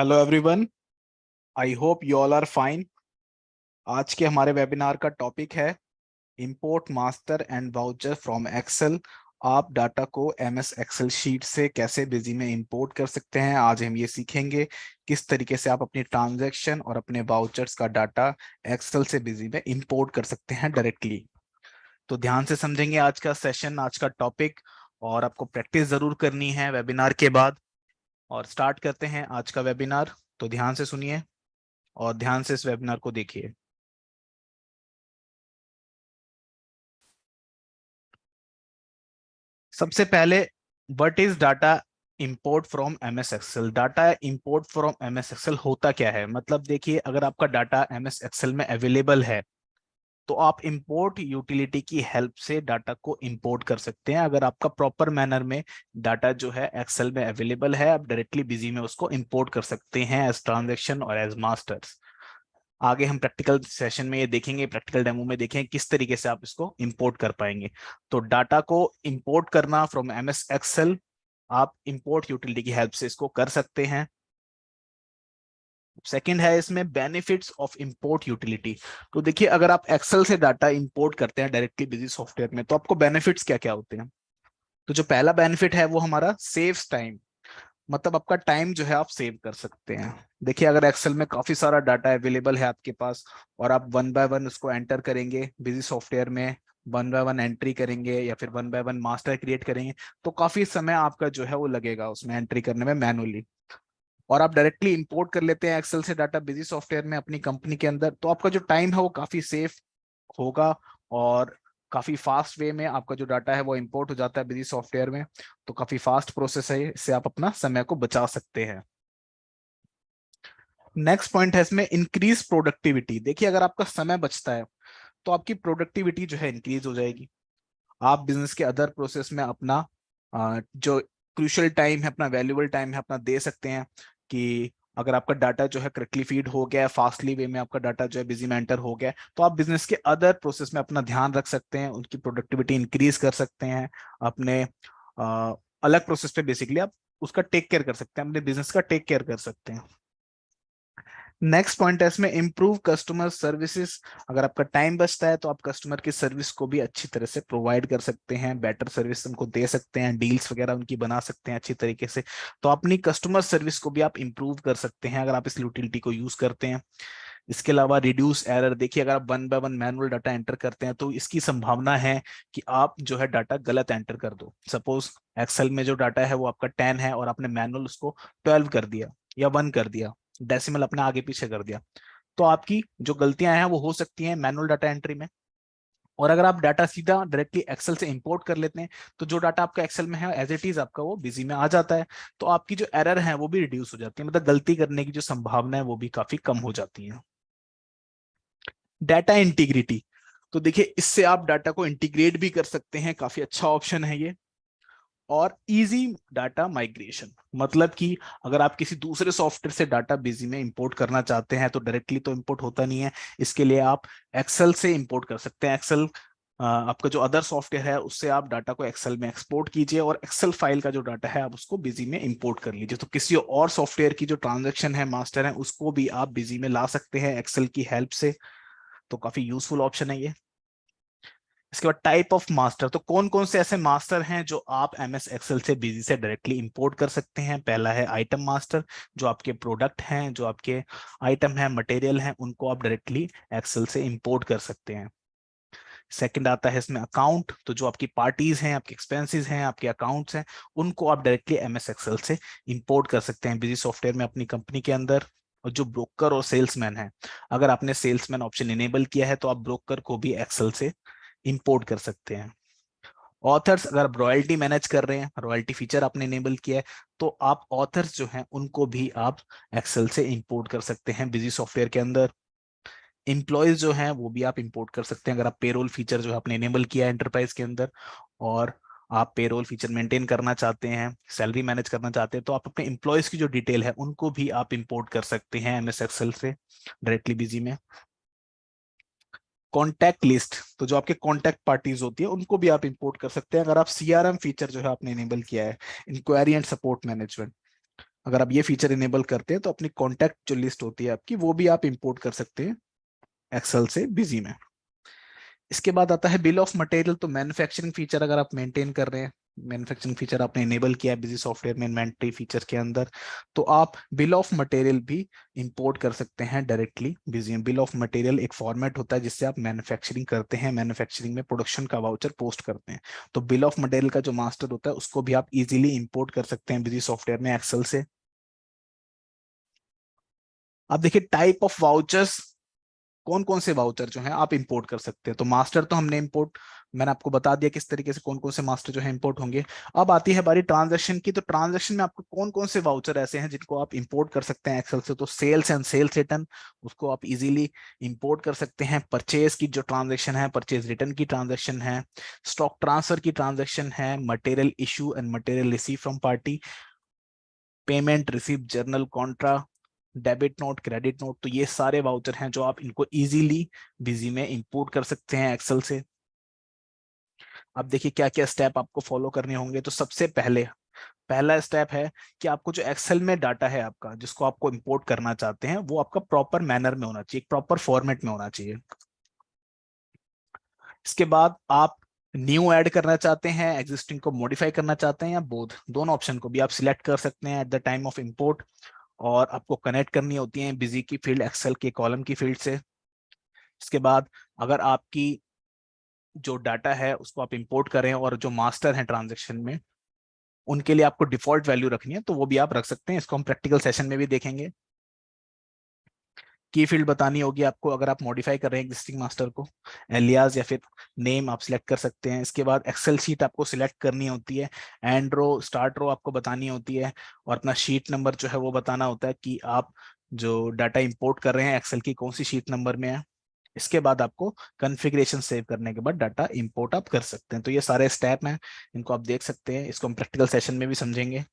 Hello everyone. I hope you all are fine. आज के हमारे वेबिनार का टॉपिक है import master and voucher from Excel. आप डाटा को एमएस एक्सेल शीट से कैसे बिजी में इंपोर्ट कर सकते हैं। आज हम ये सीखेंगे किस तरीके से आप अपनी ट्रांजैक्शन और अपने वाउचर्स का डाटा एक्सेल से बिजी में इंपोर्ट कर सकते हैं डायरेक्टली। तो ध्यान से समझेंगे आज का सेशन, आज का टॉपिक, और आपको प्रैक्टिस जरूर करनी है वेबिनार के बाद। और स्टार्ट करते हैं आज का वेबिनार। तो ध्यान से सुनिए और ध्यान से इस वेबिनार को देखिए। सबसे पहले, what is data import from MS Excel. Data import from MS Excel होता क्या है? मतलब देखिए, अगर आपका डाटा एमएस एक्सेल में अवेलेबल है तो आप इंपोर्ट यूटिलिटी की हेल्प से डाटा को इंपोर्ट कर सकते हैं। अगर आपका प्रॉपर मैनर में डाटा जो है एक्सेल में अवेलेबल है, आप डायरेक्टली बिजी में उसको इंपोर्ट कर सकते हैं एज ट्रांजेक्शन और एज मास्टर्स। आगे हम प्रैक्टिकल सेशन में ये देखेंगे, प्रैक्टिकल डेमो में देखेंगे किस तरीके से आप इसको इंपोर्ट कर पाएंगे। तो डाटा को इंपोर्ट करना फ्रॉम एमएस एक्सेल, आप इंपोर्ट यूटिलिटी की हेल्प से इसको कर सकते हैं। सेकंड है इसमें बेनिफिट्स ऑफ इंपोर्ट यूटिलिटी। तो देखिए, अगर आप एक्सेल से डाटा इंपोर्ट करते हैं डायरेक्टली बिजी सॉफ्टवेयर में तो आपको बेनिफिट्स क्या क्या होते हैं। तो जो पहला बेनिफिट है वो हमारा सेव्स टाइम। मतलब आपका टाइम जो है आप सेव कर सकते हैं। देखिए, अगर एक्सेल में काफी सारा डाटा अवेलेबल है आपके पास और आप वन बाय वन उसको एंटर करेंगे बिजी सॉफ्टवेयर में, वन बाय वन एंट्री करेंगे या फिर one by one master create करेंगे, तो काफी समय आपका जो है वो लगेगा उसमें एंट्री करने में मैनुअली। और आप डायरेक्टली इंपोर्ट कर लेते हैं एक्सेल से डाटा बिजी सॉफ्टवेयर में अपनी कंपनी के अंदर, तो आपका जो टाइम है वो काफी सेफ होगा और काफी फास्ट वे में आपका जो डाटा है वो इंपोर्ट हो जाता है बिजी सॉफ्टवेयर में। तो काफी फास्ट प्रोसेस है, इससे आप अपना समय को बचा सकते हैं। नेक्स्ट पॉइंट है इसमें इंक्रीज प्रोडक्टिविटी। देखिए, अगर आपका समय बचता है तो आपकी प्रोडक्टिविटी जो है इंक्रीज हो जाएगी। आप बिजनेस के अदर प्रोसेस में अपना जो क्रूशियल टाइम है, अपना वैल्यूबल टाइम है अपना दे सकते हैं। कि अगर आपका डाटा जो है करेक्टली फीड हो गया है, फास्टली वे में आपका डाटा जो है बिजी में एंटर हो गया है, तो आप बिजनेस के अदर प्रोसेस में अपना ध्यान रख सकते हैं, उनकी प्रोडक्टिविटी इंक्रीज कर सकते हैं। अपने अलग प्रोसेस पे बेसिकली आप उसका टेक केयर कर सकते हैं, अपने बिजनेस का टेक केयर कर सकते हैं। नेक्स्ट पॉइंट है इसमें इम्प्रूव कस्टमर सर्विसेज। अगर आपका टाइम बचता है तो आप कस्टमर की सर्विस को भी अच्छी तरह से प्रोवाइड कर सकते हैं, बेटर सर्विस उनको दे सकते हैं, डील्स वगैरह उनकी बना सकते हैं अच्छी तरीके से। तो अपनी कस्टमर सर्विस को भी आप इम्प्रूव कर सकते हैं अगर आप इस यूटिलिटी को यूज करते हैं। इसके अलावा रिड्यूस एरर। देखिए, अगर आप one by one manual data enter करते हैं तो इसकी संभावना है कि आप जो है डाटा गलत एंटर कर दो। सपोज एक्सेल में जो डाटा है वो आपका 10 है और आपने मैनुअल उसको 12 कर दिया या 1 कर दिया, डेसिमल अपने आगे पीछे कर दिया, तो आपकी जो गलतियां हैं वो हो सकती हैं मैनुअल डाटा एंट्री में। और अगर आप डाटा सीधा डायरेक्टली एक्सेल से इंपोर्ट कर लेते हैं तो जो डाटा आपका एक्सेल में है एज इट इज आपका वो बिजी में आ जाता है। तो आपकी जो एरर है वो भी रिड्यूस हो जाती है, मतलब गलती करने की जो संभावना है वो भी काफी कम हो जाती है। Data integrity. तो देखिए, इससे आप डाटा को इंटीग्रेट भी कर सकते हैं, काफी अच्छा ऑप्शन है ये। और इजी डाटा माइग्रेशन, मतलब कि अगर आप किसी दूसरे सॉफ्टवेयर से डाटा बिजी में इंपोर्ट करना चाहते हैं तो डायरेक्टली तो इंपोर्ट होता नहीं है, इसके लिए आप एक्सेल से इंपोर्ट कर सकते हैं। एक्सेल आपका जो अदर सॉफ्टवेयर है उससे आप डाटा को एक्सेल में एक्सपोर्ट कीजिए और एक्सेल फाइल का जो डाटा है आप उसको बिजी में इंपोर्ट कर लीजिए। तो किसी और सॉफ्टवेयर की जो ट्रांजेक्शन है, मास्टर है, उसको भी आप बिजी में ला सकते हैं एक्सेल की हेल्प से। तो काफी यूजफुल ऑप्शन है ये। इसके बाद टाइप ऑफ मास्टर। तो कौन कौन से ऐसे मास्टर हैं जो आप एमएस एक्सेल से बिजी से डायरेक्टली इंपोर्ट कर सकते हैं। पहला है आइटम मास्टर, जो आपके प्रोडक्ट हैं, जो आपके आइटम हैं, मटेरियल हैं, उनको आप डायरेक्टली एक्सेल से इंपोर्ट कर सकते हैं। सेकंड आता है इसमें अकाउंट। तो जो आपकी पार्टीज हैं, आपके एक्सपेंसेस हैं, आपके अकाउंट्स हैं, उनको आप डायरेक्टली एमएस एक्सेल से इंपोर्ट कर सकते हैं बिजी सॉफ्टवेयर में अपनी कंपनी के अंदर। और जो ब्रोकर और सेल्समैन है, अगर आपने सेल्समैन ऑप्शन इनेबल किया है तो आप ब्रोकर को भी एक्सेल से इंपोर्ट कर सकते हैं। ऑथर्स, अगर आप रॉयल्टी मैनेज कर रहे हैं, रॉयल्टी फीचर आपने इनेबल किया है, तो आप ऑथर्स जो हैं उनको भी आप एक्सेल से इंपोर्ट कर सकते हैं बिजी सॉफ्टवेयर के अंदर। एम्प्लॉयज जो हैं वो भी आप इंपोर्ट कर सकते हैं अगर आप पेरोल फीचर जो है आपने इनेबल किया है एंटरप्राइज के अंदर, और आप पेरोल फीचर मेंटेन करना चाहते हैं, सैलरी मैनेज करना चाहते हैं, तो आप अपने एम्प्लॉयज की जो डिटेल है उनको भी आप इंपोर्ट कर सकते हैं एमएस एक्सेल से डायरेक्टली बिजी में। कॉन्टैक्ट लिस्ट, तो जो आपके कॉन्टैक्ट पार्टीज होती है उनको भी आप इंपोर्ट कर सकते हैं अगर आप सीआरएम फीचर जो है आपने इनेबल किया है, इंक्वायरी एंड सपोर्ट मैनेजमेंट। अगर आप ये फीचर इनेबल करते हैं तो अपनी कॉन्टैक्ट जो लिस्ट होती है आपकी वो भी आप इंपोर्ट कर सकते हैं एक्सेल से बिजी में। इसके बाद आता है बिल ऑफ मटेरियल। तो मैन्युफैक्चरिंग फीचर अगर आप मेंटेन कर रहे हैं, मैन्युफैक्चरिंग फीचर आपने इनेबल किया है बिजी सॉफ्टवेयर में इन्वेंटरी फीचर के अंदर, तो आप बिल ऑफ मटेरियल भी इंपोर्ट कर सकते हैं डायरेक्टली बिजी में। बिल ऑफ मटेरियल एक फॉर्मेट होता है जिससे आप मैन्युफैक्चरिंग करते हैं, मैन्युफैक्चरिंग में प्रोडक्शन का वाउचर पोस्ट करते हैं। तो बिल ऑफ मटेरियल का जो मास्टर होता है उसको भी आप इजीली इंपोर्ट कर सकते हैं बिजी सॉफ्टवेयर में एक्सेल से। अब देखिए टाइप ऑफ वाउचर्स, कौन कौन से वाउचर जो हैं आप इंपोर्ट कर सकते हैं। तो मास्टर तो हमने इंपोर्ट, मैंने आपको बता दिया किस तरीके से कौन कौन से मास्टर जो है इंपोर्ट होंगे। अब आती है बारी ट्रांजैक्शन की। तो ट्रांजैक्शन में आपको कौन कौन से वाउचर ऐसे हैं जिनको आप इंपोर्ट कर सकते हैं एक्सेल से। तो सेल्स एंड सेल्स रिटर्न, उसको आप इजीली इंपोर्ट कर सकते हैं। परचेज की जो ट्रांजैक्शन है, परचेज रिटर्न की ट्रांजैक्शन है, स्टॉक ट्रांसफर की ट्रांजैक्शन है, material issue and material receive from party, payment receive journal Contra, debit note, credit note. तो ये सारे वाउचर हैं जो आप इनको इजीली बिजी में इंपोर्ट कर सकते हैं एक्सेल से। अब देखिए क्या क्या स्टेप आपको फॉलो करने होंगे। तो सबसे पहले पहला स्टेप है कि आपको जो एक्सेल में डाटा है आपका जिसको आपको इंपोर्ट करना चाहते हैं वो आपका प्रॉपर मैनर में होना चाहिए, प्रॉपर फॉर्मेट में होना चाहिए। इसके बाद आप न्यू ऐड करना चाहते हैं, एग्जिस्टिंग को मॉडिफाई करना चाहते हैं, या बोथ, दोनों ऑप्शन को भी आप सिलेक्ट कर सकते हैं eight the time of import. और आपको कनेक्ट करनी होती है बिजी की फील्ड एक्सेल के कॉलम की फील्ड से। इसके बाद अगर आपकी जो डाटा है उसको आप इंपोर्ट करें और जो मास्टर हैं ट्रांजेक्शन में उनके लिए आपको डिफॉल्ट वैल्यू रखनी है तो वो भी आप रख सकते हैं। इसको हम प्रैक्टिकल सेशन में भी देखेंगे। की फील्ड बतानी होगी आपको अगर आप मॉडिफाई कर रहे हैं एग्जिस्टिंग मास्टर को, एलियास या फिर नेम आप सिलेक्ट कर सकते हैं। इसके बाद एक्सेल शीट आपको सिलेक्ट करनी होती है, एंड रो स्टार्ट रो आपको बतानी होती है, और अपना शीट नंबर जो है वो बताना होता है कि आप जो डाटा इंपोर्ट कर रहे हैं एक्सेल की कौन सी शीट नंबर में है। इसके बाद आपको कॉन्फ़िगरेशन सेव करने के बाद डाटा इंपोर्ट आप कर सकते हैं। तो ये सारे स्टेप हैं, इनको आप देख सकते हैं, इसको हम प्रैक्टिकल सेशन में भी समझेंगे।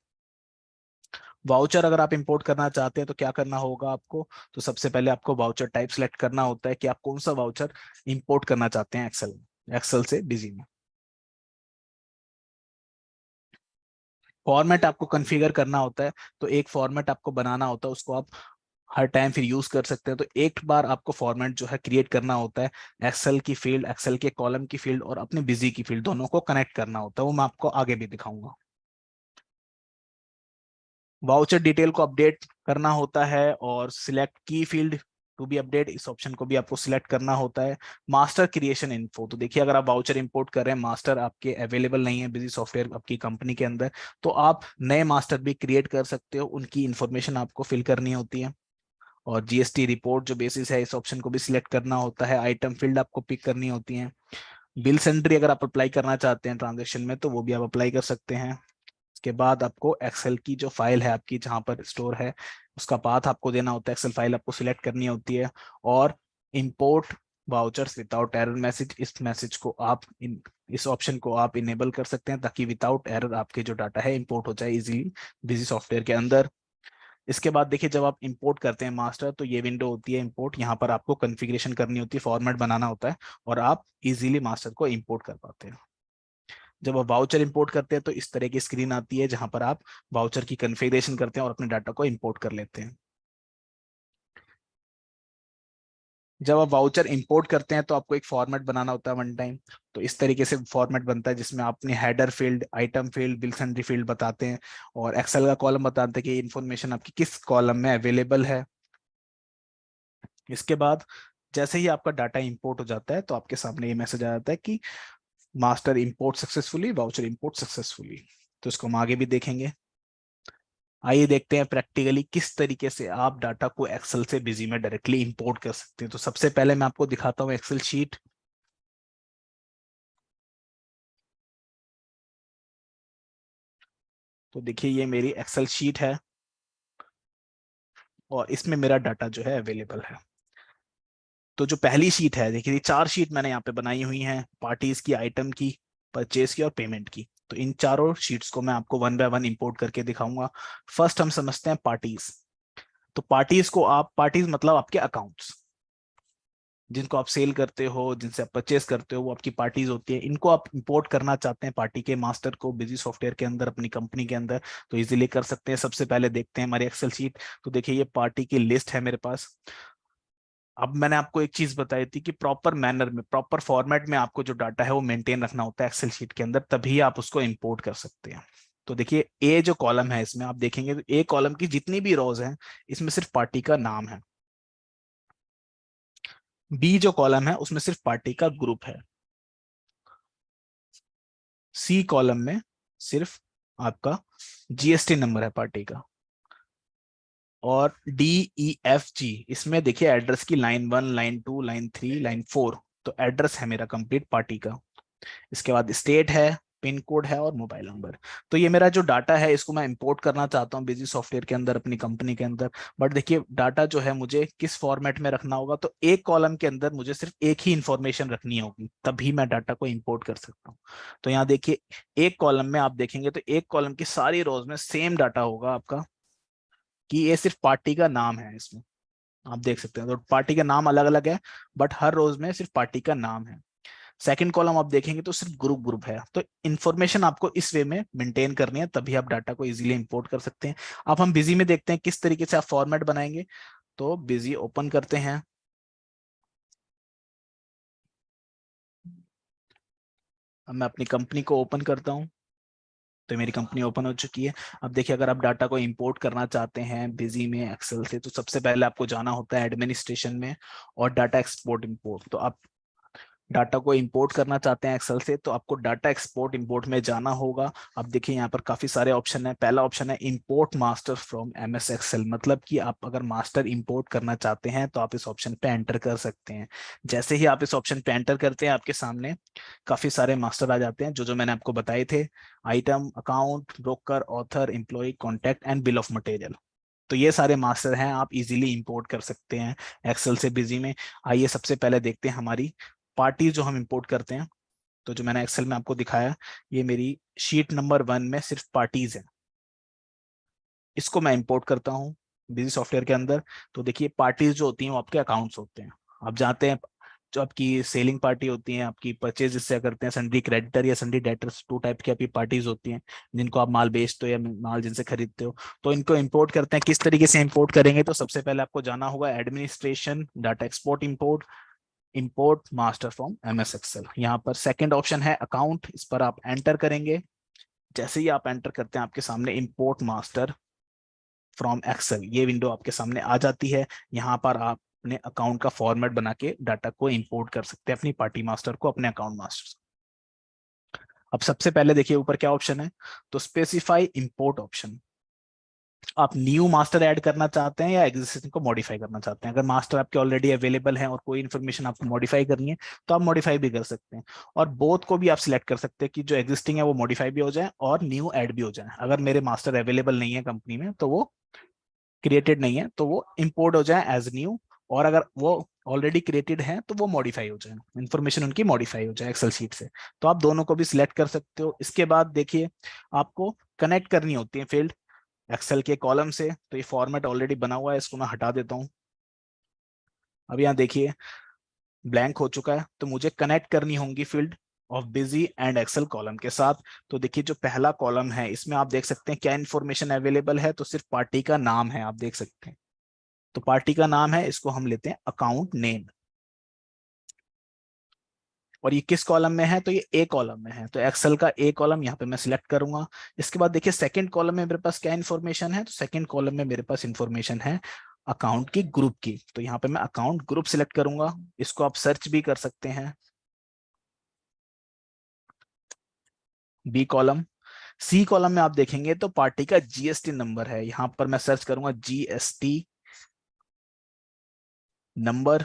वाउचर अगर आप इंपोर्ट करना चाहते हैं तो क्या करना होगा आपको। तो सबसे पहले आपको वाउचर टाइप सेलेक्ट करना होता है कि आप कौन सा वाउचर इंपोर्ट करना चाहते हैं एक्सेल से बिजी में। फॉर्मेट आपको कॉन्फ़िगर करना होता है, तो एक फॉर्मेट आपको बनाना होता है, उसको आप हर टाइम फिर यूज कर सकते हैं। तो एक बार आपको फॉर्मेट जो है क्रिएट करना होता है, एक्सेल की फील्ड, एक्सेल के कॉलम की फील्ड और अपने बिजी की फील्ड दोनों को कनेक्ट करना होता है, वो मैं आपको आगे भी दिखाऊंगा। वाउचर डिटेल को अपडेट करना होता है और सिलेक्ट की फील्ड टू बी अपडेट, इस ऑप्शन को भी आपको सिलेक्ट करना होता है। मास्टर क्रिएशन इन्फो, तो देखिए अगर आप वाउचर इंपोर्ट कर रहे हैं, मास्टर आपके अवेलेबल नहीं है बिजी सॉफ्टवेयर आपकी कंपनी के अंदर, तो आप नए मास्टर भी क्रिएट कर सकते हो, उनकी इंफॉर्मेशन आपको फिल करनी होती है। और जीएसटी रिपोर्ट जो बेसिस है इस ऑप्शन को भी सिलेक्ट करना होता है, आइटम फील्ड आपको पिक करनी होती है। बिल सेंट्री अगर आप अप्लाई करना चाहते हैं ट्रांजेक्शन में तो वो भी आप अप्लाई कर सकते हैं। के बाद आपको एक्सेल की जो फाइल है आपकी जहां पर स्टोर है उसका पाथ आपको देना होता है, एक्सेल फाइल आपको सिलेक्ट करनी होती है। और import vouchers without error message, इस मैसेज को आप इस ऑप्शन को आप इनेबल कर सकते हैं ताकि विदाउट एरर आपके जो डाटा है इंपोर्ट हो जाए इजीली बिजी सॉफ्टवेयर के अंदर। इसके बाद देखिए जब आप इंपोर्ट करते हैं मास्टर तो ये विंडो होती है इंपोर्ट, यहाँ पर आपको कॉन्फ़िगरेशन करनी होती है, फॉर्मेट बनाना होता है और आप इजीली मास्टर को इंपोर्ट कर पाते हैं। जब आप वाउचर इंपोर्ट करते हैं तो इस तरह की स्क्रीन आती है जहां पर आप वाउचर की कॉन्फ़िगरेशन करते हैं और अपने डाटा को इंपोर्ट कर लेते हैं। जब आप वाउचर इंपोर्ट करते हैं तो आपको एक फॉर्मेट बनाना होता है वन टाइम। तो इस तरीके से फॉर्मेट बनता है जिसमें आप अपने header field, item field, bill sundry field बताते हैं और एक्सेल का कॉलम बताते हैं कि इन्फॉर्मेशन आपकी किस कॉलम में अवेलेबल है। इसके बाद जैसे ही आपका डाटा इंपोर्ट हो जाता है तो आपके सामने ये मैसेज आ जाता है कि master import successfully, voucher import successfully. तो इसको हम आगे भी देखेंगे। आइए देखते हैं प्रैक्टिकली किस तरीके से आप डाटा को एक्सेल से बिजी में डायरेक्टली इंपोर्ट कर सकते हैं। तो सबसे पहले मैं आपको दिखाता हूँ एक्सेल शीट। तो देखिए ये मेरी एक्सेल शीट है और इसमें मेरा डाटा जो है अवेलेबल है। तो जो पहली शीट है, देखिए ये चार शीट मैंने यहाँ पे बनाई हुई हैं, पार्टीज की, आइटम की, परचेज की और पेमेंट की। तो इन चारों शीट्स को मैं आपको वन बाय वन इंपोर्ट करके दिखाऊंगा। फर्स्ट हम समझते हैं पार्टीज। तो पार्टीज को आप, पार्टीज मतलब आपके अकाउंट्स, जिनको आप सेल करते हो, जिनसे आप परचेस करते हो, वो आपकी पार्टीज होती है। इनको आप इंपोर्ट करना चाहते हैं पार्टी के मास्टर को बिजी सॉफ्टवेयर के अंदर, अपनी कंपनी के अंदर, तो इजीली कर सकते हैं। सबसे पहले देखते हैं हमारी एक्सेल शीट। तो देखिए ये पार्टी की लिस्ट है मेरे पास। अब मैंने आपको एक चीज बताई थी कि प्रॉपर मैनर में, प्रॉपर फॉर्मेट में आपको जो डाटा है वो मेंटेन रखना होता है एक्सेल शीट के अंदर, तभी आप उसको इंपोर्ट कर सकते हैं। तो देखिए ए जो कॉलम है इसमें आप देखेंगे तो ए कॉलम की जितनी भी रोज हैं इसमें सिर्फ पार्टी का नाम है। बी जो कॉलम है उसमें सिर्फ पार्टी का ग्रुप है। सी कॉलम में सिर्फ आपका जीएसटी नंबर है पार्टी का। और डी ई एफ जी इसमें देखिए एड्रेस की लाइन 1, लाइन 2, लाइन 3, लाइन 4, तो एड्रेस है मेरा कंप्लीट पार्टी का। इसके बाद स्टेट है, पिन कोड है और मोबाइल नंबर। तो ये मेरा जो डाटा है इसको मैं इंपोर्ट करना चाहता हूँ बिजी सॉफ्टवेयर के अंदर, अपनी कंपनी के अंदर। बट देखिए डाटा जो है मुझे किस फॉर्मेट में रखना होगा, तो एक कॉलम के अंदर मुझे सिर्फ एक ही इंफॉर्मेशन रखनी होगी, तभी मैं डाटा को इंपोर्ट कर सकता हूँ। तो यहाँ देखिए एक कॉलम में आप देखेंगे तो एक कॉलम की सारी रोज में सेम डाटा होगा आपका, कि ये सिर्फ पार्टी का नाम है इसमें। आप देख सकते हैं तो पार्टी का नाम अलग अलग है, बट हर रोज में सिर्फ पार्टी का नाम है। सेकंड कॉलम आप देखेंगे तो सिर्फ ग्रुप ग्रुप है। तो इन्फॉर्मेशन आपको इस वे में मेंटेन करनी है, तभी आप डाटा को इजीली इंपोर्ट कर सकते हैं। अब हम बिजी में देखते हैं किस तरीके से आप फॉर्मेट बनाएंगे। तो बिजी ओपन करते हैं। अब मैं अपनी कंपनी को ओपन करता हूँ, तो मेरी कंपनी ओपन हो चुकी है। अब देखिए अगर आप डाटा को इंपोर्ट करना चाहते हैं बिजी में एक्सेल से, तो सबसे पहले आपको जाना होता है एडमिनिस्ट्रेशन में और डाटा एक्सपोर्ट इंपोर्ट। तो आप डाटा को इंपोर्ट करना चाहते हैं एक्सेल से, तो आपको डाटा एक्सपोर्ट इंपोर्ट में जाना होगा। अब देखिए यहाँ पर काफी सारे ऑप्शन है। पहला ऑप्शन है import master from MS Excel, मतलब कि आप अगर मास्टर इंपोर्ट करना चाहते हैं तो आप इस ऑप्शन पे एंटर कर सकते हैं। जैसे ही आप इस ऑप्शन पे एंटर करते हैं आपके सामने काफी सारे मास्टर आ जाते हैं, जो जो मैंने आपको बताए थे, item, account, broker, author, employ, contact and bill of material. तो ये सारे मास्टर हैं, आप इजीली इंपोर्ट कर सकते हैं एक्सेल से बिजी में। आइए सबसे पहले देखते हैं हमारी पार्टी जो हम इंपोर्ट करते हैं। तो जो मैंने एक्सेल में आपको दिखाया, ये मेरी शीट नंबर 1 में सिर्फ पार्टीज है, इसको मैं इंपोर्ट करता हूँ बिजी सॉफ्टवेयर के अंदर। तो देखिए पार्टीज जो होती हैं वो आपके अकाउंट्स होते हैं। आप जानते हैं जो आपकी सेलिंग पार्टी होती है, आपकी परचेज जिससे करते हैं, सन्ड्री क्रेडिटर या सन्ड्री डेटर्स, टू टाइप की आपकी पार्टीज होती हैं, जिनको आप माल बेचते हो या माल जिनसे खरीदते हो। तो इनको इंपोर्ट करते हैं। किस तरीके से इंपोर्ट करेंगे, तो सबसे पहले आपको जाना होगा administration, data export import, import master from MS Excel. यहाँ पर सेकंड ऑप्शन है अकाउंट, इस पर आप एंटर करेंगे। जैसे ही आप एंटर करते हैं आपके सामने इंपोर्ट मास्टर फ्रॉम एक्सेल ये विंडो आपके सामने आ जाती है। यहाँ पर आप अपने अकाउंट का फॉर्मेट बना के डाटा को इंपोर्ट कर सकते हैं, अपनी पार्टी मास्टर को अपने अकाउंट मास्टर। अब सबसे पहले देखिए ऊपर क्या ऑप्शन है, तो स्पेसिफाई इंपोर्ट ऑप्शन। आप न्यू मास्टर ऐड करना चाहते हैं या एग्जिस्टिंग को मॉडिफाई करना चाहते हैं। अगर मास्टर आपके ऑलरेडी अवेलेबल है और कोई इन्फॉर्मेशन आपको मॉडिफाई करनी है तो आप मॉडिफाई भी कर सकते हैं। और बोथ को भी आप सिलेक्ट कर सकते हैं कि जो एग्जिस्टिंग है वो मॉडिफाई भी हो जाए और न्यू ऐड भी हो जाए। अगर मेरे मास्टर अवेलेबल नहीं है कंपनी में तो वो क्रिएटेड नहीं है तो वो इंपोर्ट हो जाए एज न्यू, और अगर वो ऑलरेडी क्रिएटेड है तो वो मॉडिफाई हो जाए, इन्फॉर्मेशन उनकी मॉडिफाई हो जाए एक्सेल शीट से। तो आप दोनों को भी सिलेक्ट कर सकते हो। इसके बाद देखिए आपको कनेक्ट करनी होती है फील्ड एक्सेल के कॉलम से। तो ये फॉर्मेट ऑलरेडी बना हुआ है, इसको मैं हटा देता हूँ। अब यहाँ देखिए ब्लैंक हो चुका है, तो मुझे कनेक्ट करनी होंगी field of Busy and Excel column के साथ। तो देखिए जो पहला कॉलम है इसमें आप देख सकते हैं क्या इन्फॉर्मेशन अवेलेबल है, तो सिर्फ पार्टी का नाम है, आप देख सकते हैं। तो पार्टी का नाम है, इसको हम लेते हैं अकाउंट नेम। और ये किस कॉलम में है, तो ये ए कॉलम में है, तो एक्सेल का ए कॉलम यहाँ पे मैं सिलेक्ट करूंगा। इसके बाद देखिए सेकंड कॉलम में मेरे पास क्या इन्फॉर्मेशन है, तो सेकंड कॉलम में मेरे पास इन्फॉर्मेशन है अकाउंट की ग्रुप की। तो यहाँ पे मैं अकाउंट ग्रुप सिलेक्ट करूंगा। इसको आप सर्च भी कर सकते हैं। बी कॉलम, सी कॉलम में आप देखेंगे तो पार्टी का जीएसटी नंबर है। यहाँ पर मैं सर्च करूंगा जीएसटी नंबर।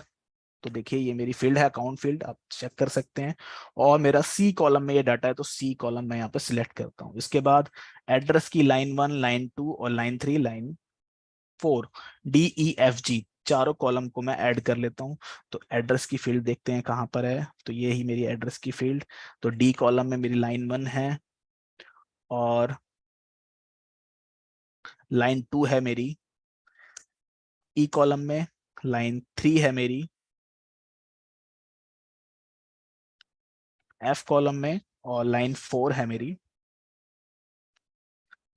तो देखिए ये मेरी फील्ड है अकाउंट फील्ड, आप चेक कर सकते हैं। और मेरा सी कॉलम में ये डाटा है, तो सी कॉलम मैं यहाँ पे सिलेक्ट करता हूँ। इसके बाद एड्रेस की लाइन 1, लाइन 2 और line 3, line 4, D E F G चारों कॉलम को मैं ऐड कर लेता हूँ। तो एड्रेस की फील्ड देखते हैं कहाँ पर है, तो ये ही मेरी एड्रेस की फील्ड। तो डी कॉलम में मेरी लाइन 1 है और लाइन 2 है मेरी। ई कॉलम में लाइन 3 है मेरी F कॉलम में, और लाइन 4 है मेरी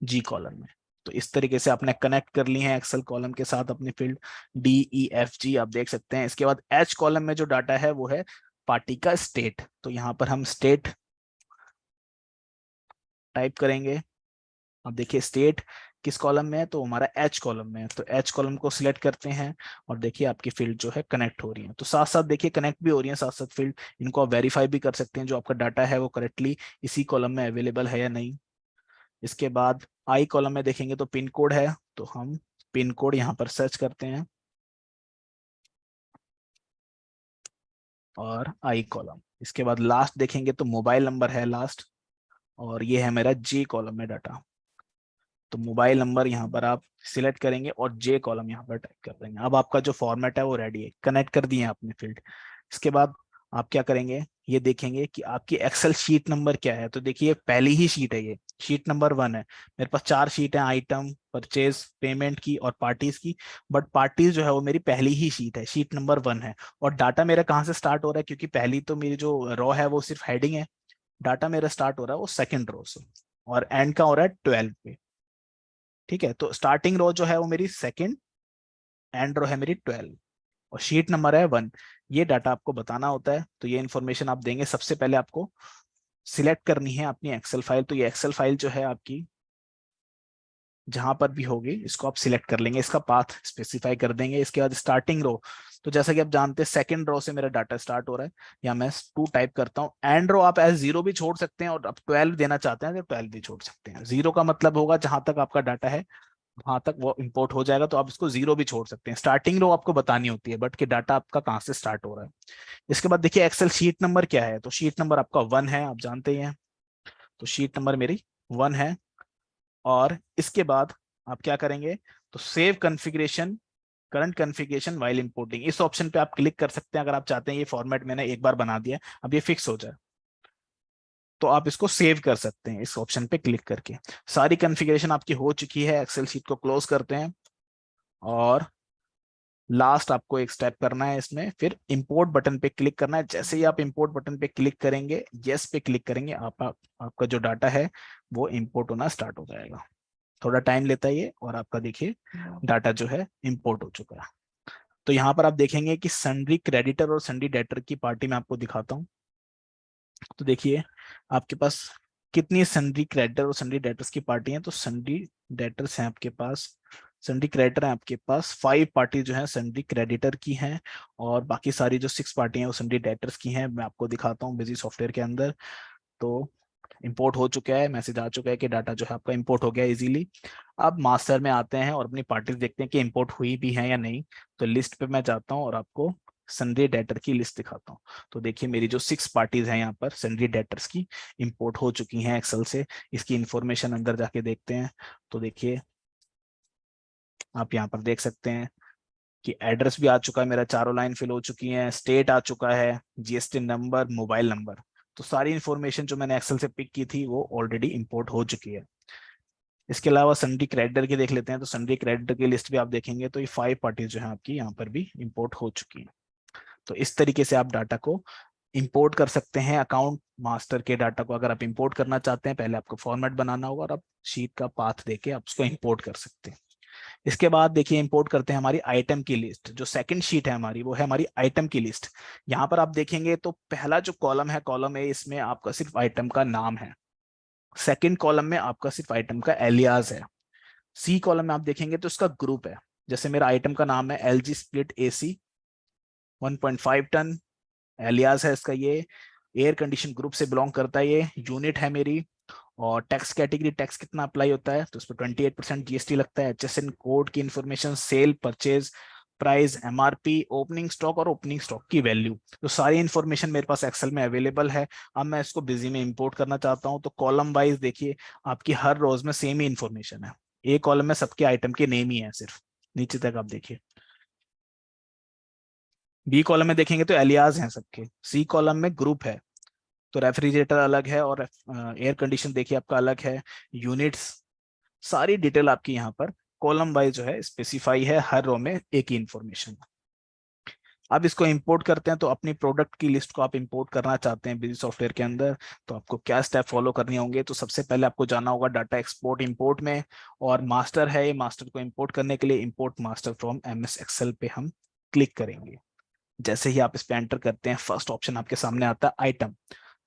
G कॉलम में। तो इस तरीके से आपने कनेक्ट कर ली है एक्सेल कॉलम के साथ अपनी फील्ड DEFG, आप देख सकते हैं। इसके बाद H कॉलम में जो डाटा है वो है पार्टी का स्टेट। तो यहाँ पर हम स्टेट टाइप करेंगे। अब देखिए स्टेट किस कॉलम में है, तो हमारा H कॉलम में है। तो H कॉलम को सिलेक्ट करते हैं और देखिए आपकी फील्ड जो है कनेक्ट हो रही है। तो साथ साथ देखिए कनेक्ट भी हो रही है, साथ साथ फील्ड, इनको आप वेरीफाई भी कर सकते हैं जो आपका डाटा है वो करेक्टली इसी कॉलम में अवेलेबल है या नहीं। इसके बाद आई कॉलम में देखेंगे तो पिन कोड है, तो हम पिन कोड यहाँ पर सर्च करते हैं और आई कॉलम। इसके बाद लास्ट देखेंगे तो मोबाइल नंबर है लास्ट, और ये है मेरा J कॉलम में डाटा। तो मोबाइल नंबर यहाँ पर आप सिलेक्ट करेंगे और J कॉलम यहाँ पर टाइप कर देंगे। अब आपका जो फॉर्मेट है वो रेडी है, कनेक्ट कर दिए आपने फील्ड। इसके बाद आप क्या करेंगे, ये देखेंगे कि आपकी एक्सेल शीट नंबर क्या है। तो देखिए पहली ही शीट है, ये शीट नंबर 1 है। मेरे पास 4 शीट है, आइटम, परचेज, पेमेंट की और पार्टीज की। बट पार्टीज जो है वो मेरी पहली ही शीट है, शीट नंबर 1 है। और डाटा मेरा कहाँ से स्टार्ट हो रहा है, क्योंकि पहली तो मेरी जो रो है वो सिर्फ हेडिंग है। डाटा मेरा स्टार्ट हो रहा है वो सेकंड रो से, और एंड का हो रहा है 12 पे। ठीक है, तो स्टार्टिंग रो जो है वो मेरी सेकंड, एंड रो है मेरी 12, और शीट नंबर है 1। ये डाटा आपको बताना होता है, तो ये इन्फॉर्मेशन आप देंगे। सबसे पहले आपको सिलेक्ट करनी है अपनी एक्सेल फाइल। तो ये एक्सेल फाइल जो है आपकी जहां पर भी होगी इसको आप सिलेक्ट कर लेंगे, इसका पाथ स्पेसिफाई कर देंगे। इसके बाद स्टार्टिंग रो, तो जैसा कि आप जानते हैं सेकंड रो से मेरा डाटा स्टार्ट हो रहा है, या मैं 2 टाइप करता हूँ। एंड रो आप एज 0 भी छोड़ सकते हैं, और आप 12 देना चाहते हैं तो 12 भी छोड़ सकते हैं। 0 का मतलब होगा जहां तक आपका डाटा है वहां तक वो इंपोर्ट हो जाएगा, तो आप इसको 0 भी छोड़ सकते हैं। स्टार्टिंग रो आपको बतानी होती है, बट कि डाटा आपका कहाँ से स्टार्ट हो रहा है। इसके बाद देखिए एक्सेल शीट नंबर क्या है, तो शीट नंबर आपका 1 है, आप जानते ही हैं। तो शीट नंबर मेरी 1 है। और इसके बाद आप क्या करेंगे, तो save configuration, current configuration while importing, इस ऑप्शन पे आप क्लिक कर सकते हैं अगर आप चाहते हैं ये फॉर्मेट मैंने एक बार बना दिया अब ये फिक्स हो जाए। तो आप इसको सेव कर सकते हैं इस ऑप्शन पे क्लिक करके। सारी कॉन्फ़िगरेशन आपकी हो चुकी है, एक्सेल शीट को क्लोज करते हैं। और लास्ट आपको एक स्टेप करना है इसमें, फिर इंपोर्ट बटन पे क्लिक करना है। जैसे ही आप इंपोर्ट बटन पे क्लिक करेंगे, यस पे क्लिक करेंगे, आपका जो डाटा है वो इंपोर्ट होना स्टार्ट हो जाएगा। थोड़ा टाइम लेता है ये, और आपका देखिए डाटा जो है इंपोर्ट हो चुका है। तो यहाँ पर आप देखेंगे कि सन्ड्री क्रेडिटर और सन्ड्री डेटर की पार्टी में आपको दिखाता हूँ। तो देखिए आपके पास कितनी सन्ड्री क्रेडिटर और सन्ड्री डेटर्स की पार्टी हैं। तो सन्ड्री डेटर्स हैं आपके पास, सन्ड्री क्रेडिटर है आपके पास 5 पार्टी जो है सन्ड्री क्रेडिटर की हैं, और बाकी सारी जो 6 पार्टी हैं वो सन्ड्री डेटर्स की हैं। मैं आपको दिखाता हूँ बिजी सॉफ्टवेयर के अंदर। तो इंपोर्ट हो चुका है, मैसेज आ चुका है कि डाटा जो है आपका इंपोर्ट हो गया इजीली। अब मास्टर में आते हैं और अपनी पार्टीज देखते हैं कि इंपोर्ट हुई भी है या नहीं। तो लिस्ट पे मैं जाता हूँ और आपको सन्ड्री डेटर की लिस्ट दिखाता हूँ। तो देखिए मेरी जो 6 पार्टीज हैं यहाँ पर सन्ड्री डेटर्स की इंपोर्ट हो चुकी हैं एक्सेल से। इसकी इंफॉर्मेशन अंदर जाके देखते हैं। तो देखिए आप यहाँ पर देख सकते हैं कि एड्रेस भी आ चुका है मेरा, चारों लाइन फिल हो चुकी हैं, स्टेट आ चुका है, जीएसटी नंबर, मोबाइल नंबर। तो सारी इंफॉर्मेशन जो मैंने एक्सेल से पिक की थी वो ऑलरेडी इंपोर्ट हो चुकी है। इसके अलावा सन्ड्री क्रेडिटर की देख लेते हैं। तो सन्ड्री क्रेडिटर की लिस्ट भी आप देखेंगे तो ये 5 पार्टीज जो है आपकी यहाँ पर भी इंपोर्ट हो चुकी है। तो इस तरीके से आप डाटा को इंपोर्ट कर सकते हैं। अकाउंट मास्टर के डाटा को अगर आप इंपोर्ट करना चाहते हैं, पहले आपको फॉर्मेट बनाना होगा और आप शीट का पाथ देके आप उसको इंपोर्ट कर सकते हैं। इसके बाद देखिए इंपोर्ट करते हैं हमारी आइटम की लिस्ट। जो सेकंड शीट है हमारी वो है हमारी आइटम की लिस्ट। यहाँ पर आप देखेंगे तो पहला जो कॉलम है, कॉलम ए, इसमें आपका सिर्फ आइटम का नाम है। सेकंड कॉलम में आपका सिर्फ आइटम का एलियास है। सी कॉलम में आप देखेंगे तो इसका ग्रुप है। जैसे मेरा आइटम का नाम है LG split AC 1.5 ton, alias है इसका ये, एयर कंडीशन ग्रुप से बिलोंग करता है ये, यूनिट है मेरी। और टैक्स कैटेगरी, टैक्स कितना अप्लाई होता है तो उस पर 28% GST लगता है। HSN कोड की information, sale, purchase price, MRP, opening stock और ओपनिंग स्टॉक की वैल्यू, तो सारी इंफॉर्मेशन मेरे पास एक्सेल में अवेलेबल है। अब मैं इसको बिजी में इंपोर्ट करना चाहता हूँ, तो कॉलम वाइज देखिए आपकी हर रोज में सेम ही इंफॉर्मेशन है। एक कॉलम में सबके आइटम के नेम ही है सिर्फ, नीचे तक आप देखिए। बी कॉलम में देखेंगे तो एलियाज हैं सबके। सी कॉलम में ग्रुप है, तो रेफ्रिजरेटर अलग है, और एयर कंडीशन देखिए आपका अलग है, यूनिट्स, सारी डिटेल आपकी यहाँ पर कॉलम वाइज जो है स्पेसिफाई है, हर रो में एक ही इंफॉर्मेशन। अब इसको इंपोर्ट करते हैं, तो अपनी प्रोडक्ट की लिस्ट को आप इंपोर्ट करना चाहते हैं बिजी सॉफ्टवेयर के अंदर, तो आपको क्या स्टेप फॉलो करने होंगे? तो सबसे पहले आपको जाना होगा डाटा एक्सपोर्ट इंपोर्ट में, और मास्टर है ये, मास्टर को इंपोर्ट करने के लिए import master from MS Excel पे हम क्लिक करेंगे। जैसे ही आप इस पे एंटर करते हैं, फर्स्ट ऑप्शन आपके सामने आता है आइटम।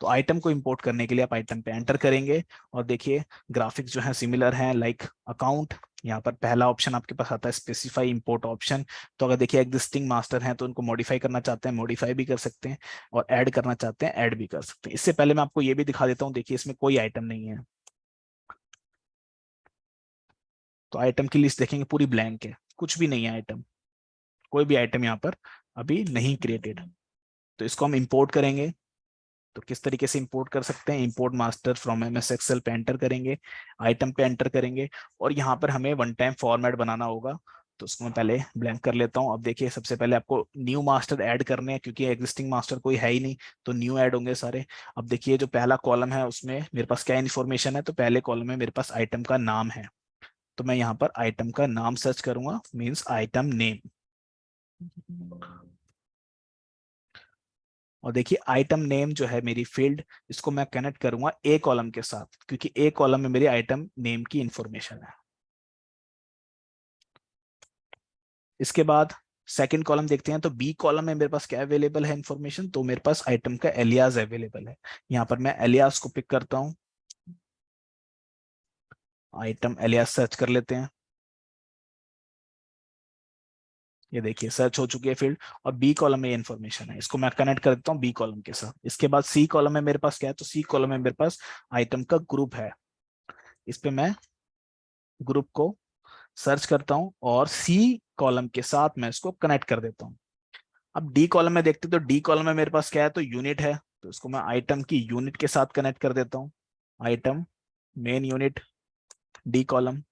तो आइटम को इंपोर्ट करने के लिए आप आइटम पे एंटर करेंगे, और देखिए ग्राफिक्स जो है सिमिलर हैं लाइक अकाउंट। यहाँ पर पहला ऑप्शन आपके पास आता है स्पेसिफाई इंपोर्ट ऑप्शन। तो अगर देखिए एग्जिस्टिंग मास्टर हैं तो उनको मॉडिफाई करना चाहते हैं, मॉडिफाई भी कर सकते हैं, और ऐड करना चाहते हैं, ऐड भी कर सकते हैं। इससे पहले मैं आपको ये भी दिखा देता हूँ, देखिए इसमें कोई आइटम नहीं है, तो आइटम की लिस्ट देखेंगे पूरी ब्लैंक है, कुछ भी नहीं है आइटम, कोई भी आइटम यहाँ पर अभी नहीं क्रिएटेड। तो इसको हम इंपोर्ट करेंगे। तो किस तरीके से इंपोर्ट कर सकते हैं? Import master from MS Excel पे एंटर करेंगे, आइटम पे एंटर करेंगे, और यहाँ पर हमें वन टाइम फॉर्मेट बनाना होगा। तो उसको मैं पहले ब्लैंक कर लेता हूँ। अब देखिए सबसे पहले आपको न्यू मास्टर ऐड करने हैं, क्योंकि एग्जिस्टिंग मास्टर कोई है ही नहीं, तो न्यू ऐड होंगे सारे। अब देखिए जो पहला कॉलम है उसमें मेरे पास क्या इन्फॉर्मेशन है? तो पहले कॉलम में मेरे पास आइटम का नाम है, तो मैं यहाँ पर आइटम का नाम सर्च करूंगा, मीन्स आइटम नेम। और देखिए आइटम नेम जो है मेरी फील्ड, इसको मैं कनेक्ट करूंगा ए कॉलम के साथ, क्योंकि ए कॉलम में मेरी आइटम नेम की इंफॉर्मेशन है। इसके बाद सेकंड कॉलम देखते हैं, तो बी कॉलम में मेरे पास क्या अवेलेबल है इंफॉर्मेशन? तो मेरे पास आइटम का एलियास अवेलेबल है। यहाँ पर मैं एलियास को पिक करता हूँ, आइटम एलियास सर्च कर लेते हैं। ये देखिए सर्च हो चुकी है फील्ड, और बी कॉलम में ये इन्फॉर्मेशन है, इसको मैं कनेक्ट कर देता हूँ बी कॉलम के साथ। इसके बाद सी कॉलम में मेरे पास क्या है? तो सी कॉलम में मेरे पास आइटम का ग्रुप है, इस पे मैं ग्रुप को सर्च करता हूं, और सी कॉलम के साथ मैं इसको कनेक्ट कर देता हूं। अब डी कॉलम में देखते हैं, तो डी कॉलम में मेरे पास क्या है? तो यूनिट है, तो इसको मैं आइटम की यूनिट के साथ कनेक्ट कर देता हूं, item main unit D column.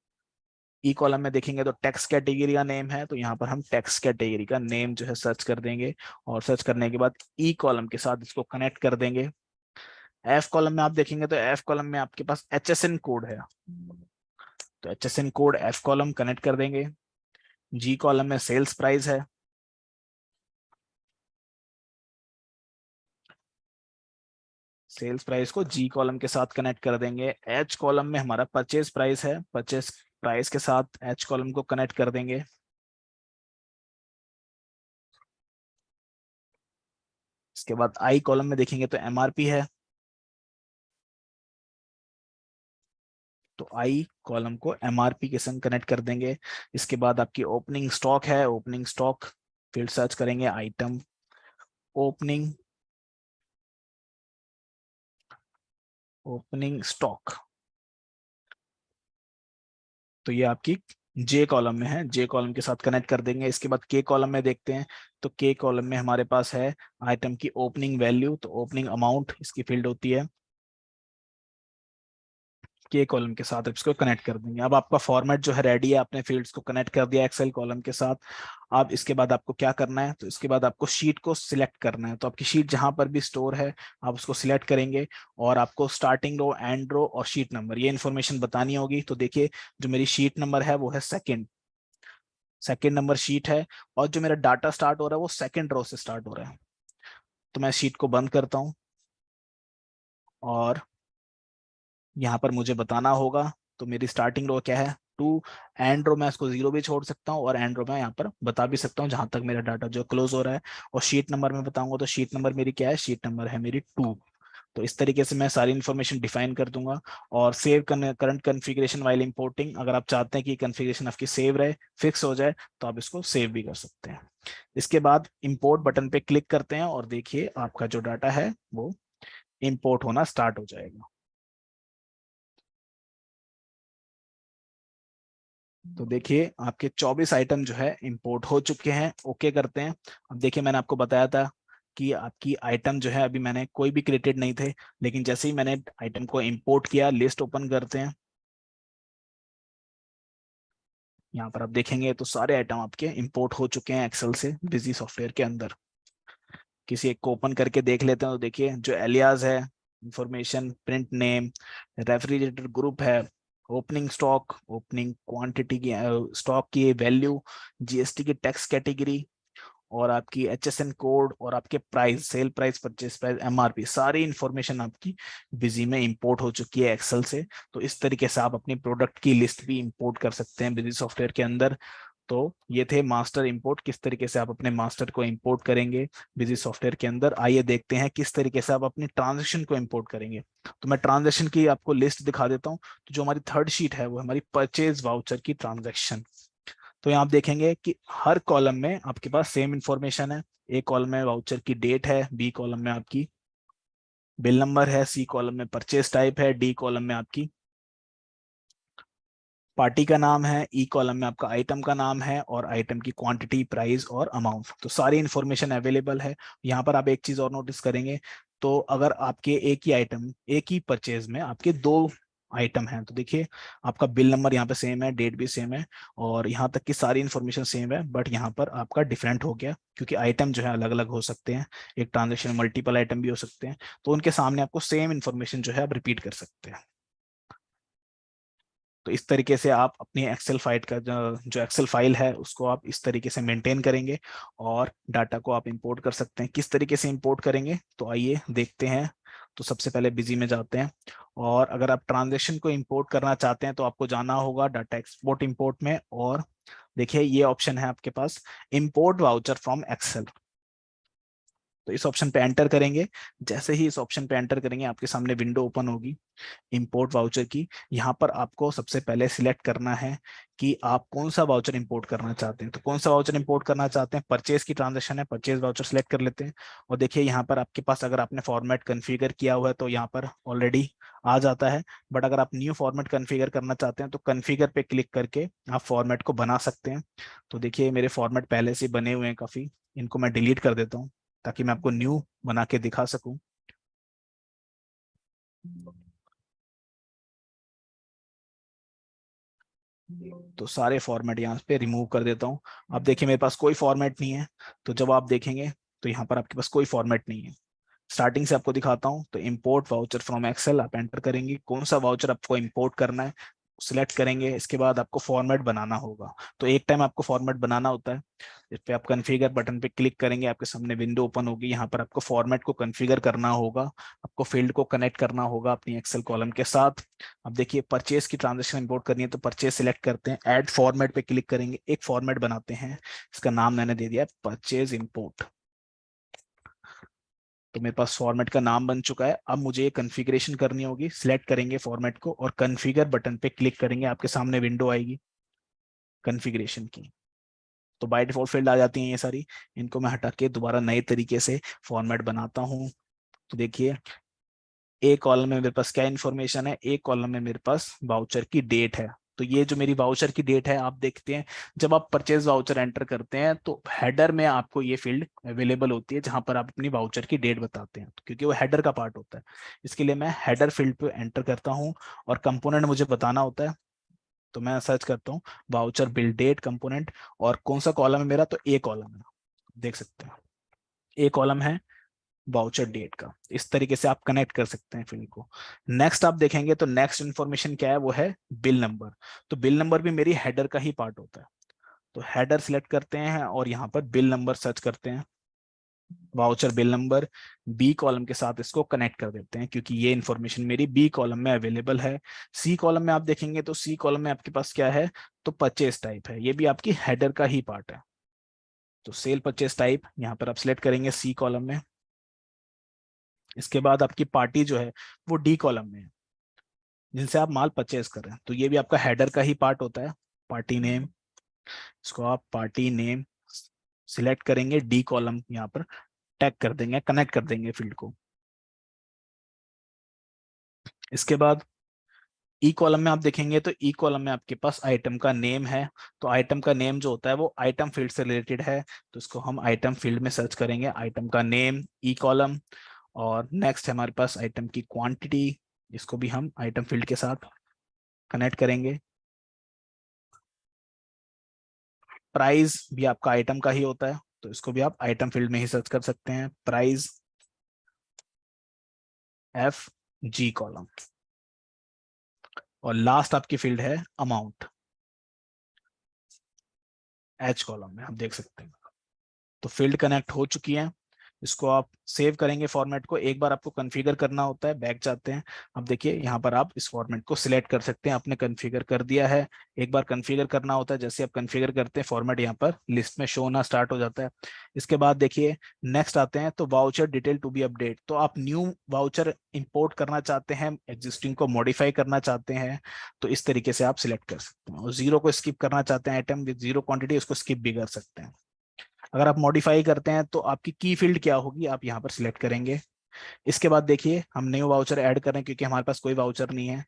E column में देखेंगे तो टेक्स्ट कैटेगरी का नेम है, तो यहाँ पर हम टेक्स्ट कैटेगरी का नेम जो है सर्च कर देंगे, और सर्च करने के बाद ई कॉलम के साथ इसको कनेक्ट कर देंगे। एफ कॉलम में आप देखेंगे तो एफ कॉलम में आपके पास HSN कोड है, तो HSN code F column connect कर देंगे। जी कॉलम में सेल्स प्राइस है, सेल्स प्राइस को जी कॉलम के साथ कनेक्ट कर देंगे। एच कॉलम में हमारा परचेज प्राइस है, परचेज प्राइस के साथ एच कॉलम को कनेक्ट कर देंगे। इसके बाद आई कॉलम में देखेंगे तो एमआरपी है, तो आई कॉलम को एमआरपी के संग कनेक्ट कर देंगे। इसके बाद आपकी ओपनिंग स्टॉक है, ओपनिंग स्टॉक फील्ड सर्च करेंगे, आइटम ओपनिंग, ओपनिंग स्टॉक। तो ये आपकी जे कॉलम में है, जे कॉलम के साथ कनेक्ट कर देंगे। इसके बाद के कॉलम में देखते हैं, तो के कॉलम में हमारे पास है आइटम की ओपनिंग वैल्यू, तो ओपनिंग अमाउंट इसकी फील्ड होती है, के कॉलम के साथ इसको कनेक्ट कर देंगे। अब आपका फॉर्मेट जो है रेडी है, आपने फील्ड्स को कनेक्ट कर दिया एक्सेल कॉलम के साथ। अब इसके बाद आपको क्या करना है? तो इसके बाद आपको शीट को सिलेक्ट करना है, तो आपकी शीट जहां पर भी स्टोर है आप उसको सिलेक्ट करेंगे, और आपको स्टार्टिंग रो, एंड रो और शीट नंबर ये इन्फॉर्मेशन बतानी होगी। तो देखिए जो मेरी शीट नंबर है वो है सेकेंड, सेकेंड नंबर शीट है, और जो मेरा डाटा स्टार्ट हो रहा है वो सेकेंड रो से स्टार्ट हो रहा है। तो मैं शीट को बंद करता हूँ, और यहाँ पर मुझे बताना होगा, तो मेरी स्टार्टिंग रो क्या है? टू। एंड रो मैं इसको जीरो भी छोड़ सकता हूँ, और एंड रो मैं यहाँ पर बता भी सकता हूँ जहां तक मेरा डाटा जो क्लोज हो रहा है। और शीट नंबर में बताऊंगा, तो शीट नंबर मेरी क्या है? शीट नंबर है मेरी 2। तो इस तरीके से मैं सारी इन्फॉर्मेशन डिफाइन कर दूंगा। और save current configuration while importing, अगर आप चाहते हैं कि कॉन्फ़िगरेशन आपकी सेव रहे, फिक्स हो जाए, तो आप इसको सेव भी कर सकते हैं। इसके बाद इंपोर्ट बटन पे क्लिक करते हैं, और देखिए आपका जो डाटा है वो इंपोर्ट होना स्टार्ट हो जाएगा। तो देखिए आपके 24 आइटम जो है इंपोर्ट हो चुके हैं। ओके करते हैं। अब देखिए मैंने आपको बताया था कि आपकी आइटम जो है अभी मैंने कोई भी क्रिएटेड नहीं थे, लेकिन जैसे ही मैंने आइटम को इंपोर्ट किया, लिस्ट ओपन करते हैं, यहाँ पर आप देखेंगे तो सारे आइटम आपके इंपोर्ट हो चुके हैं एक्सेल से बिजी सॉफ्टवेयर के अंदर। किसी एक को ओपन करके देख लेते हैं, तो देखिए जो एलियाज है, information, print name, refrigerator group है, ओपनिंग स्टॉक, ओपनिंग क्वांटिटी की, स्टॉक की वैल्यू, जीएसटी की टैक्स कैटेगरी, और आपकी HSN कोड और आपके price, sale price, purchase price, MRP, सारी इंफॉर्मेशन आपकी बिजी में इंपोर्ट हो चुकी है एक्सेल से। तो इस तरीके से आप अपनी प्रोडक्ट की लिस्ट भी इंपोर्ट कर सकते हैं बिजी सॉफ्टवेयर के अंदर। तो ये थे मास्टर इंपोर्ट, किस तरीके से आप अपने मास्टर को इंपोर्ट करेंगे बिजी सॉफ्टवेयर के अंदर। आइए देखते हैं किस तरीके से आप अपनी ट्रांजेक्शन को इंपोर्ट करेंगे। तो मैं ट्रांजेक्शन की आपको लिस्ट दिखा देता हूँ। तो जो हमारी थर्ड शीट है वो हमारी परचेज वाउचर की ट्रांजेक्शन। तो यहाँ आप देखेंगे कि हर कॉलम में आपके पास सेम इंफॉर्मेशन है। ए कॉलम में वाउचर की डेट है, बी कॉलम में आपकी बिल नंबर है, सी कॉलम में परचेज टाइप है, डी कॉलम में आपकी पार्टी का नाम है, ई कॉलम में आपका आइटम का नाम है और आइटम की क्वांटिटी, प्राइस और अमाउंट। तो सारी इंफॉर्मेशन अवेलेबल है। यहाँ पर आप एक चीज और नोटिस करेंगे, तो अगर आपके एक ही आइटम, एक ही परचेज में आपके दो आइटम हैं, तो देखिए आपका बिल नंबर यहाँ पे सेम है, डेट भी सेम है और यहाँ तक की सारी इंफॉर्मेशन सेम है, बट यहाँ पर आपका डिफरेंट हो गया क्योंकि आइटम जो है अलग अलग हो सकते हैं। एक ट्रांजेक्शन में मल्टीपल आइटम भी हो सकते हैं, तो उनके सामने आपको सेम इंफॉर्मेशन जो है आप रिपीट कर सकते हैं। तो इस तरीके से आप अपनी एक्सेल फाइल का जो एक्सेल फाइल है उसको आप इस तरीके से मेंटेन करेंगे और डाटा को आप इंपोर्ट कर सकते हैं। किस तरीके से इंपोर्ट करेंगे तो आइए देखते हैं। तो सबसे पहले बिजी में जाते हैं और अगर आप ट्रांजेक्शन को इंपोर्ट करना चाहते हैं तो आपको जाना होगा डाटा एक्सपोर्ट इंपोर्ट में, और देखिए ये ऑप्शन है आपके पास, इंपोर्ट वाउचर फ्रॉम एक्सेल। तो इस ऑप्शन पे एंटर करेंगे। जैसे ही इस ऑप्शन पे एंटर करेंगे आपके सामने विंडो ओपन होगी इंपोर्ट वाउचर की। यहाँ पर आपको सबसे पहले सिलेक्ट करना है कि आप कौन सा वाउचर इंपोर्ट करना चाहते हैं। तो कौन सा वाउचर इंपोर्ट करना चाहते हैं, परचेज की ट्रांजेक्शन है, परचेज वाउचर सिलेक्ट कर लेते हैं। और देखिए यहाँ पर आपके पास अगर आपने फॉर्मेट कन्फिगर किया हुआ है तो यहाँ पर ऑलरेडी आ जाता है, बट अगर आप न्यू फॉर्मेट कन्फिगर करना चाहते हैं तो कन्फिगर पे क्लिक करके आप फॉर्मेट को बना सकते हैं। तो देखिए मेरे फॉर्मेट पहले से बने हुए हैं काफी, इनको मैं डिलीट कर देता हूँ ताकि मैं आपको न्यू बना के दिखा सकूं। तो सारे फॉर्मेट यहाँ पे रिमूव कर देता हूँ। अब देखिए मेरे पास कोई फॉर्मेट नहीं है। तो जब आप देखेंगे तो यहाँ पर आपके पास कोई फॉर्मेट नहीं है। स्टार्टिंग से आपको दिखाता हूँ। तो इंपोर्ट वाउचर फ्रॉम एक्सेल आप एंटर करेंगे, कौन सा वाउचर आपको इंपोर्ट करना है सिलेक्ट करेंगे। इसके बाद आपको फॉर्मेट बनाना होगा। तो एक टाइम आपको फॉर्मेट बनाना होता है। इस पे आप कॉन्फ़िगर बटन पे क्लिक करेंगे, आपके सामने विंडो ओपन होगी। यहाँ पर आपको फॉर्मेट को कॉन्फ़िगर करना होगा, आपको फील्ड को कनेक्ट करना होगा अपनी एक्सेल कॉलम के साथ। अब देखिए परचेज की ट्रांजेक्शन इंपोर्ट करनी है तो परचेज सिलेक्ट करते हैं, ऐड फॉर्मेट पे क्लिक करेंगे, एक फॉर्मेट बनाते हैं। इसका नाम मैंने दे दिया परचेज इंपोर्ट। तो मेरे पास फॉर्मेट का नाम बन चुका है। अब मुझे ये कॉन्फ़िगरेशन करनी होगी। सिलेक्ट करेंगे फॉर्मेट को और कॉन्फ़िगर बटन पे क्लिक करेंगे, आपके सामने विंडो आएगी कॉन्फ़िगरेशन की। तो बाय डिफॉल्ट फील्ड आ जाती हैं ये सारी, इनको मैं हटा के दोबारा नए तरीके से फॉर्मेट बनाता हूँ। तो देखिए एक कॉलम में मेरे पास क्या इन्फॉर्मेशन है, एक कॉलम में मेरे पास वाउचर की डेट है। तो ये जो मेरी वाउचर की डेट है, आप देखते हैं जब आप परचेज वाउचर एंटर करते हैं तो हेडर में आपको ये फील्ड अवेलेबल होती है जहां पर आप अपनी वाउचर की डेट बताते हैं, क्योंकि वो हेडर का पार्ट होता है। इसके लिए मैं हेडर फील्ड पे एंटर करता हूँ और कंपोनेंट मुझे बताना होता है। तो मैं सर्च करता हूँ वाउचर बिल डेट कंपोनेंट, और कौन सा कॉलम है मेरा, तो ए कॉलम है। देख सकते हैं ए कॉलम है वाउचर डेट का। इस तरीके से आप कनेक्ट कर सकते हैं फील्ड को। नेक्स्ट आप देखेंगे तो नेक्स्ट इन्फॉर्मेशन क्या है, वो है बिल नंबर। तो बिल नंबर भी मेरी हेडर का ही पार्ट होता है। तो हेडर सिलेक्ट करते हैं और यहाँ पर बिल नंबर सर्च करते हैं, voucher bill number. B column के साथ इसको कनेक्ट कर देते हैं क्योंकि ये इन्फॉर्मेशन मेरी बी कॉलम में अवेलेबल है। सी कॉलम में आप देखेंगे तो सी कॉलम में आपके पास क्या है, तो परचेज टाइप है, ये भी आपकी हेडर का ही पार्ट है। तो सेल परचेज टाइप यहाँ पर आप सिलेक्ट करेंगे सी कॉलम में। इसके बाद आपकी पार्टी जो है वो डी कॉलम में है, जिनसे आप माल परचेज कर रहे हैं। तो ये भी आपका हेडर का ही पार्ट होता है, पार्टी नेम। इसको आप पार्टी नेम सिलेक्ट करेंगे, डी कॉलम यहाँ पर टैग कर देंगे, कनेक्ट कर देंगे फील्ड को। इसके बाद ई कॉलम में आप देखेंगे तो ई कॉलम में आपके पास आइटम का नेम है। तो आइटम का नेम जो होता है वो आइटम फील्ड से रिलेटेड है, तो इसको हम आइटम फील्ड में सर्च करेंगे, आइटम का नेम ई कॉलम। और नेक्स्ट है हमारे पास आइटम की क्वांटिटी, इसको भी हम आइटम फील्ड के साथ कनेक्ट करेंगे। प्राइस भी आपका आइटम का ही होता है, तो इसको भी आप आइटम फील्ड में ही सर्च कर सकते हैं, प्राइस एफ जी कॉलम। और लास्ट आपकी फील्ड है अमाउंट, एच कॉलम में आप देख सकते हैं। तो फील्ड कनेक्ट हो चुकी है। इसको आप सेव करेंगे फॉर्मेट को, एक बार आपको कॉन्फ़िगर करना होता है, बैक जाते हैं। अब देखिए यहाँ पर आप इस फॉर्मेट को सिलेक्ट कर सकते हैं, आपने कॉन्फ़िगर कर दिया है। एक बार कॉन्फ़िगर करना होता है, जैसे आप कॉन्फ़िगर करते हैं फॉर्मेट यहाँ पर लिस्ट में शो होना स्टार्ट हो जाता है। इसके बाद देखिए नेक्स्ट आते हैं, तो voucher detail to be update, तो आप न्यू वाउचर इंपोर्ट करना चाहते हैं, एग्जिस्टिंग को मॉडिफाई करना चाहते हैं, तो इस तरीके से आप सिलेक्ट कर सकते हैं। और जीरो को स्किप करना चाहते हैं, आइटम विद जीरो क्वांटिटी, उसको स्किप भी कर सकते हैं। अगर आप मॉडिफाई करते हैं तो आपकी की फील्ड क्या होगी, आप यहाँ पर सिलेक्ट करेंगे। इसके बाद देखिए हम न्यू वाउचर ऐड कर रहे हैं क्योंकि हमारे पास कोई वाउचर नहीं है।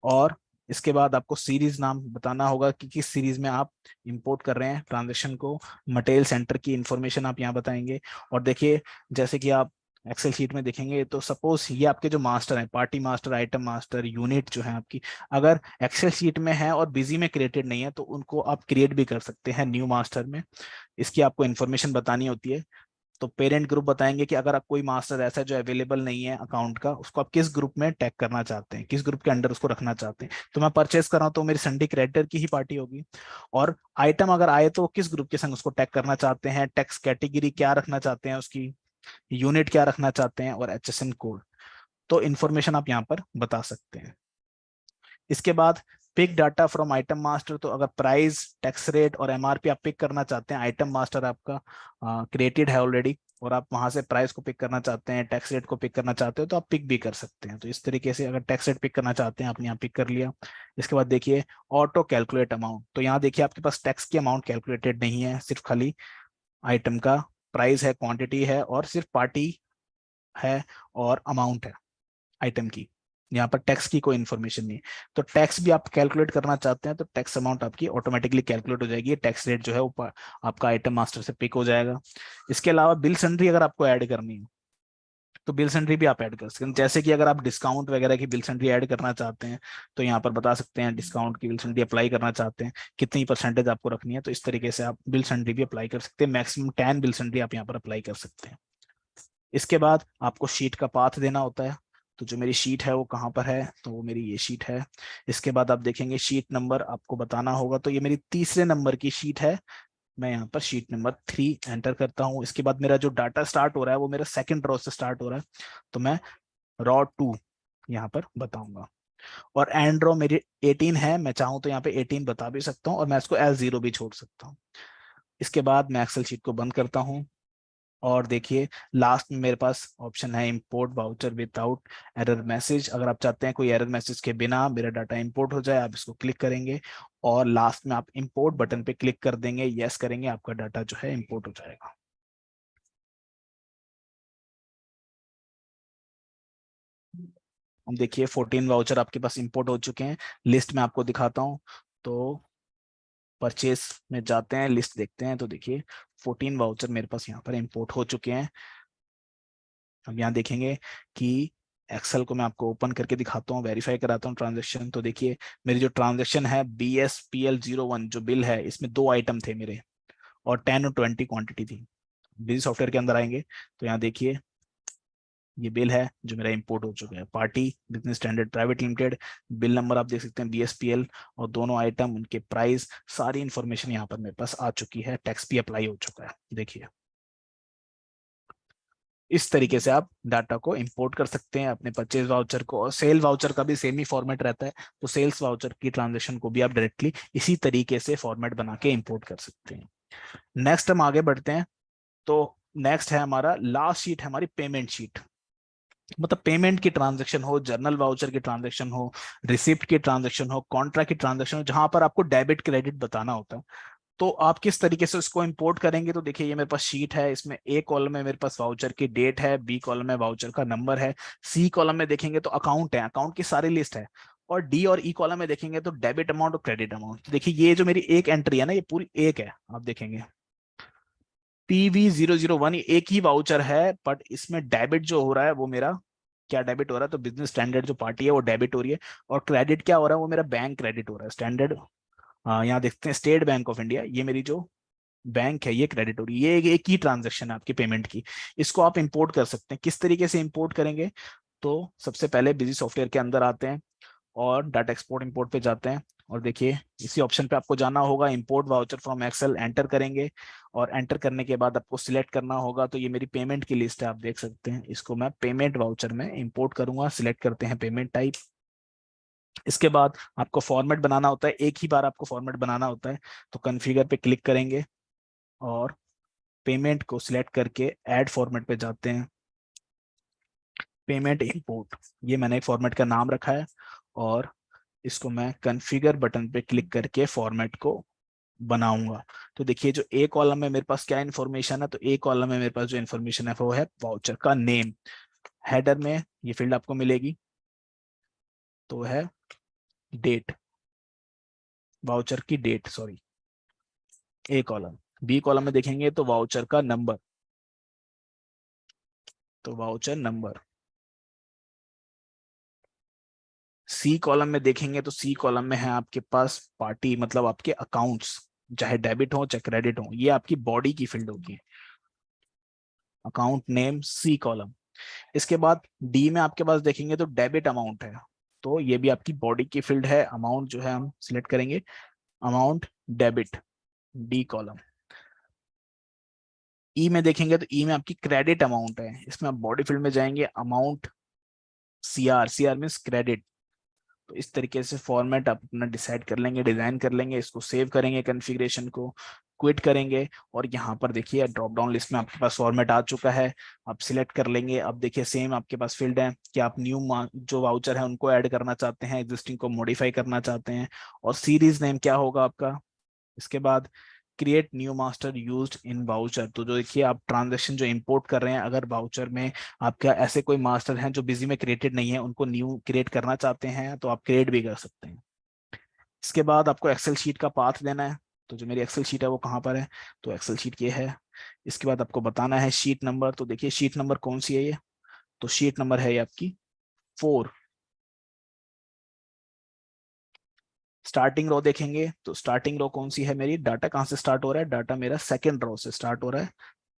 और इसके बाद आपको सीरीज नाम बताना होगा कि किस सीरीज में आप इंपोर्ट कर रहे हैं ट्रांजेक्शन को। मटेरियल सेंटर की इंफॉर्मेशन आप यहाँ बताएंगे। और देखिए जैसे कि आप एक्सेल शीट में देखेंगे, तो सपोज ये आपके जो मास्टर हैं, party master, item master, unit जो है आपकी, अगर एक्सेल शीट में है और बिजी में क्रिएटेड नहीं है तो उनको आप क्रिएट भी कर सकते हैं न्यू मास्टर में। इसकी आपको इन्फॉर्मेशन बतानी होती है। तो पेरेंट ग्रुप बताएंगे कि अगर आप कोई मास्टर ऐसा है जो अवेलेबल नहीं है अकाउंट का, उसको आप किस ग्रुप में टैग करना चाहते हैं, किस ग्रुप के अंडर उसको रखना चाहते हैं। तो मैं परचेस कर रहा हूँ तो मेरी संडे क्रेडिटर की ही पार्टी होगी। और आइटम अगर आए तो किस ग्रुप के संग उसको टैग करना चाहते हैं, टैक्स कैटेगरी क्या रखना चाहते हैं उसकी, यूनिट क्या रखना चाहते हैं, और HSN कोड। तो इन्फॉर्मेशन आप यहाँ पर बता सकते हैं। इसके बाद pick data from item master, तो अगर प्राइस, टैक्स रेट और MRP आप पिक करना चाहते हैं, आइटम मास्टर आपका क्रिएटेड है ऑलरेडी, और आप वहां से प्राइस को पिक करना चाहते हैं, टैक्स रेट को पिक करना चाहते हो, तो आप पिक भी कर सकते हैं। तो इस तरीके से अगर टैक्स रेट पिक करना चाहते हैं, आपने यहाँ पिक कर लिया। इसके बाद देखिए ऑटो कैलकुलेट अमाउंट, तो यहाँ देखिए आपके पास टैक्स की अमाउंट कैलकुलेटेड नहीं है, सिर्फ खाली आइटम का प्राइस है, क्वांटिटी है, और सिर्फ पार्टी है और अमाउंट है आइटम की। यहाँ पर टैक्स की कोई इन्फॉर्मेशन नहीं है। तो टैक्स भी आप कैलकुलेट करना चाहते हैं तो टैक्स अमाउंट आपकी ऑटोमेटिकली कैलकुलेट हो जाएगी, टैक्स रेट जो है वो आपका आइटम मास्टर से पिक हो जाएगा। इसके अलावा बिल सन्ड्री अगर आपको ऐड करनी है तो बिल सन्ड्री भी आप ऐड कर सकते हैं। जैसे कि अगर आप डिस्काउंट वगैरह की बिल सन्ड्री ऐड करना चाहते हैं तो यहाँ पर बता सकते हैं, डिस्काउंट की बिल सन्ड्री अप्लाई करना चाहते हैं, कितनी परसेंटेज आपको रखनी है, तो इस तरीके से आप बिल सन्ड्री भी अप्लाई कर सकते हैं। मैक्सिमम 10 बिल सन्ड्री आप यहाँ पर अप्लाई कर सकते हैं। इसके बाद आपको शीट का पाथ देना होता है। तो जो मेरी शीट है वो कहाँ पर है, तो वो मेरी ये शीट है। इसके बाद आप देखेंगे शीट नंबर आपको बताना होगा, तो ये मेरी तीसरे नंबर की शीट है। मैं यहाँ पर शीट नंबर 3 एंटर करता हूँ। इसके बाद मेरा जो डाटा स्टार्ट हो रहा है वो मेरा सेकंड रो से स्टार्ट हो रहा है, तो मैं रो 2 यहाँ पर बताऊंगा। और एंड रो मेरी 18 है, मैं चाहूँ तो यहाँ पे 18 बता भी सकता हूँ, और मैं इसको L0 भी छोड़ सकता हूँ। इसके बाद मैं एक्सेल शीट को बंद करता हूँ। और देखिए लास्ट में मेरे पास ऑप्शन है import voucher without error message. अगर आप चाहते हैं कोई एरर मैसेज के बिना मेरा डाटा इंपोर्ट हो जाए, आप इसको क्लिक करेंगे और लास्ट में आप इंपोर्ट बटन पे क्लिक कर देंगे, यस करेंगे, आपका डाटा जो है इंपोर्ट हो जाएगा। हम देखिए 14 वाउचर आपके पास इंपोर्ट हो चुके हैं। लिस्ट में आपको दिखाता हूँ, तो परचेस में जाते हैं, लिस्ट देखते हैं, तो देखिए 14 वाउचर मेरे पास यहाँ पर इंपोर्ट हो चुके हैं। हम यहाँ देखेंगे कि एक्सेल को मैं आपको ओपन करके दिखाता हूँ, वेरीफाई कराता हूँ ट्रांजेक्शन। तो देखिए मेरी जो ट्रांजेक्शन है BSPL01 जो बिल है, इसमें 2 आइटम थे मेरे और 10 और 20 क्वांटिटी थी। बिजी सॉफ्टवेयर के अंदर आएंगे तो यहाँ देखिए ये बिल है जो मेरा इंपोर्ट हो चुका है, party business standard private limited. Bill number आप देख सकते हैं BSPL, और दोनों आइटम, उनके प्राइस, सारी इंफॉर्मेशन यहाँ पर मेरे पास आ चुकी है। टैक्स भी अप्लाई हो चुका है। देखिए इस तरीके से आप डाटा को इंपोर्ट कर सकते हैं अपने परचेज वाउचर को। और सेल वाउचर का भी सेम ही फॉर्मेट रहता है, तो सेल्स वाउचर की ट्रांजेक्शन को भी आप डायरेक्टली इसी तरीके से फॉर्मेट बना के इंपोर्ट कर सकते हैं। नेक्स्ट हम आगे बढ़ते हैं। तो नेक्स्ट है हमारा लास्ट शीट है हमारी पेमेंट शीट। मतलब पेमेंट की ट्रांजेक्शन हो, जर्नल वाउचर की ट्रांजेक्शन हो, रिसिप्ट की ट्रांजेक्शन हो, कॉन्ट्रैक्ट की ट्रांजेक्शन हो, जहां पर आपको डेबिट क्रेडिट बताना होता है, तो आप किस तरीके से उसको इंपोर्ट करेंगे। तो देखिए ये मेरे पास शीट है, इसमें A कॉलम में मेरे पास वाउचर की डेट है, B कॉलम में वाउचर का नंबर है, C कॉलम में देखेंगे तो अकाउंट है, अकाउंट की सारी लिस्ट है, और D और E कॉलम में देखेंगे तो डेबिट अमाउंट और क्रेडिट अमाउंट। देखिए ये जो मेरी एक एंट्री है ना, ये पूरी एक है, आप देखेंगे PV001 एक ही वाउचर है, बट इसमें डेबिट जो हो रहा है वो मेरा क्या डेबिट हो रहा है, तो बिजनेस स्टैंडर्ड जो पार्टी है वो डेबिट हो रही है, और क्रेडिट क्या हो रहा है, वो मेरा बैंक क्रेडिट हो रहा है स्टैंडर्ड। यहाँ देखते हैं स्टेट बैंक ऑफ इंडिया, ये मेरी जो बैंक है ये क्रेडिट हो रही है। ये एक ही ट्रांजेक्शन है आपकी पेमेंट की। इसको आप इंपोर्ट कर सकते हैं। किस तरीके से इंपोर्ट करेंगे, तो सबसे पहले बिजी सॉफ्टवेयर के अंदर आते हैं और डाटा एक्सपोर्ट इंपोर्ट पे जाते हैं। और देखिए इसी ऑप्शन पे आपको जाना होगा, import voucher from Excel enter करेंगे और एंटर करने के बाद आपको सिलेक्ट करना होगा। तो ये मेरी पेमेंट की लिस्ट है, आप देख सकते हैं, इसको मैं पेमेंट वाउचर में इंपोर्ट करूंगा। सिलेक्ट करते हैं पेमेंट टाइप। इसके बाद आपको फॉर्मेट बनाना होता है, एक ही बार आपको फॉर्मेट बनाना होता है। तो कॉन्फ़िगर पे क्लिक करेंगे और पेमेंट को सिलेक्ट करके ऐड फॉर्मेट पे जाते हैं। पेमेंट इंपोर्ट, ये मैंने फॉर्मेट का नाम रखा है और इसको मैं कॉन्फ़िगर बटन पे क्लिक करके फॉर्मेट को बनाऊंगा। तो देखिए जो ए कॉलम में मेरे पास क्या इन्फॉर्मेशन है, तो ए कॉलम में मेरे पास जो इन्फॉर्मेशन है वो है वाउचर का नेम। हेडर में ये फील्ड आपको मिलेगी, तो है डेट, वाउचर की डेट, सॉरी, ए कॉलम। बी कॉलम में देखेंगे तो वाउचर का नंबर, तो वाउचर नंबर। सी कॉलम में देखेंगे तो सी कॉलम में है आपके पास पार्टी, मतलब आपके अकाउंट्स, चाहे डेबिट हो चाहे क्रेडिट हो, ये आपकी बॉडी की फील्ड होगी, अकाउंट नेम सी कॉलम। इसके बाद डी में आपके पास देखेंगे तो डेबिट अमाउंट है, तो ये भी आपकी बॉडी की फील्ड है। अमाउंट जो है हम सिलेक्ट करेंगे, अमाउंट डेबिट, डी कॉलम। ई में देखेंगे तो ई में आपकी क्रेडिट अमाउंट है, इसमें आप बॉडी फील्ड में जाएंगे, amount C R, C R means credit. तो इस तरीके से फॉर्मेट आप अपना डिसाइड कर लेंगे, डिजाइन कर लेंगे, इसको सेव करेंगे कॉन्फ़िगरेशन को, क्विट करेंगे और यहाँ पर देखिए ड्रॉप डाउन लिस्ट में आपके पास फॉर्मेट आ चुका है। आप सिलेक्ट कर लेंगे। अब देखिए सेम आपके पास फील्ड है कि आप न्यू जो वाउचर है उनको ऐड करना चाहते हैं, एग्जिस्टिंग को मॉडिफाई करना चाहते हैं, और सीरीज नेम क्या होगा आपका। इसके बाद create new master used in voucher, तो जो देखिए आप ट्रांजेक्शन जो इंपोर्ट कर रहे हैं, अगर वाउचर में आपका ऐसे कोई मास्टर हैं जो बिजी में क्रिएटेड नहीं है, उनको न्यू क्रिएट करना चाहते हैं तो आप क्रिएट भी कर सकते हैं। इसके बाद आपको एक्सेल शीट का पाथ देना है। तो जो मेरी एक्सेल शीट है वो कहाँ पर है, तो एक्सेल शीट ये है। इसके बाद आपको बताना है शीट नंबर, तो देखिए शीट नंबर कौन सी है ये, तो शीट नंबर है ये आपकी 4। स्टार्टिंग रो देखेंगे तो स्टार्टिंग रो कौन सी है मेरी, डाटा कहाँ से स्टार्ट हो रहा है, डाटा मेरा सेकंड रो से स्टार्ट हो रहा है,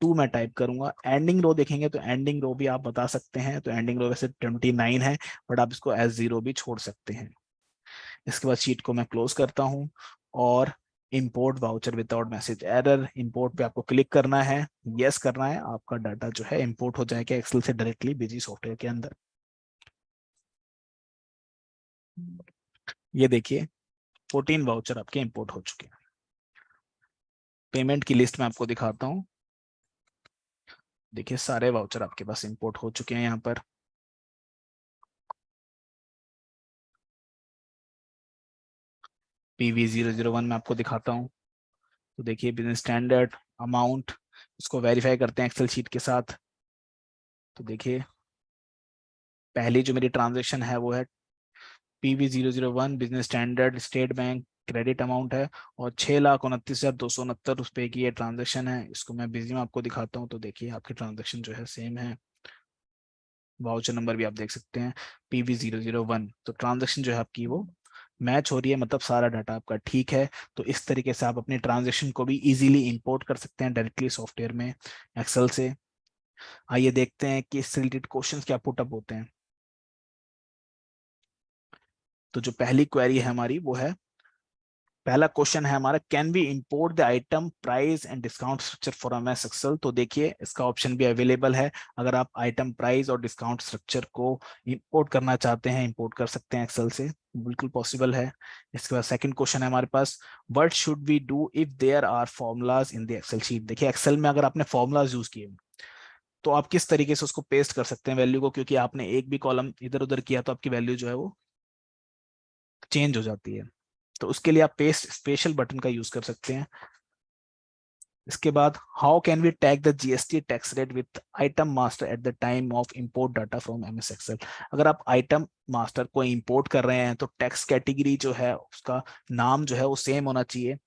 2 मैं टाइप करूंगा। एंडिंग रो देखेंगे तो एंडिंग रो भी आप बता सकते हैं, तो एंडिंग रो वैसे 29 है, बट आप इसको S0 भी छोड़ सकते हैं। इसके बाद शीट को मैं क्लोज करता हूँ और import voucher without message error, import पे आपको क्लिक करना है, यस करना है, आपका डाटा जो है इंपोर्ट हो जाएगा एक्सेल से डायरेक्टली बिजी सॉफ्टवेयर के अंदर। ये देखिए 14 वाउचर आपके इंपोर्ट हो चुके हैं। पेमेंट की लिस्ट में आपको दिखाता हूँ, देखिए सारे वाउचर आपके पास इंपोर्ट हो चुके हैं यहाँ पर। PV001 में आपको दिखाता हूँ, तो देखिए बिजनेस स्टैंडर्ड अमाउंट, इसको वेरीफाई करते हैं एक्सेल शीट के साथ। तो देखिए पहली जो मेरी ट्रांजेक्शन है वो है PV001 business standard state bank, credit amount है और 6,29,269 रुपए की ये ट्रांजेक्शन है। इसको मैं बिजी में आपको दिखाता हूँ, तो देखिए आपकी ट्रांजेक्शन जो है सेम है, वाउचर नंबर भी आप देख सकते हैं PV001। तो ट्रांजेक्शन जो है आपकी वो मैच हो रही है, मतलब सारा डाटा आपका ठीक है। तो इस तरीके से आप अपनी ट्रांजेक्शन को भी इजीली इंपोर्ट कर सकते हैं डायरेक्टली सॉफ्टवेयर में एक्सेल से। आइए देखते हैं कि इससे रिलेटेड क्वेश्चंस क्या पुटअप होते हैं। तो जो पहली क्वेरी है हमारी वो है, पहला क्वेश्चन है हमारा, can we import the item price and discount structure for MS Excel. तो देखिए इसका ऑप्शन भी अवेलेबल है, अगर आप आइटम प्राइस और डिस्काउंट स्ट्रक्चर को इंपोर्ट करना चाहते हैं, इंपोर्ट कर सकते हैं एक्सेल से, बिल्कुल पॉसिबल है। इसके बाद सेकंड क्वेश्चन है हमारे पास, what should we do if there are formulas in the Excel sheet. देखिए एक्सेल में अगर आपने फॉर्मूलाज यूज किए तो आप किस तरीके से उसको पेस्ट कर सकते हैं वैल्यू को, क्योंकि आपने एक भी कॉलम इधर उधर किया तो आपकी वैल्यू जो है वो चेंज हो जाती है। तो उसके लिए आप पेस्ट स्पेशल बटन का यूज कर सकते हैं। इसके बाद how can we tag the GST tax rate with item master at the time of import data from MS Excel. अगर आप आइटम मास्टर को इंपोर्ट कर रहे हैं तो टैक्स कैटेगरी जो है उसका नाम जो है वो सेम होना चाहिए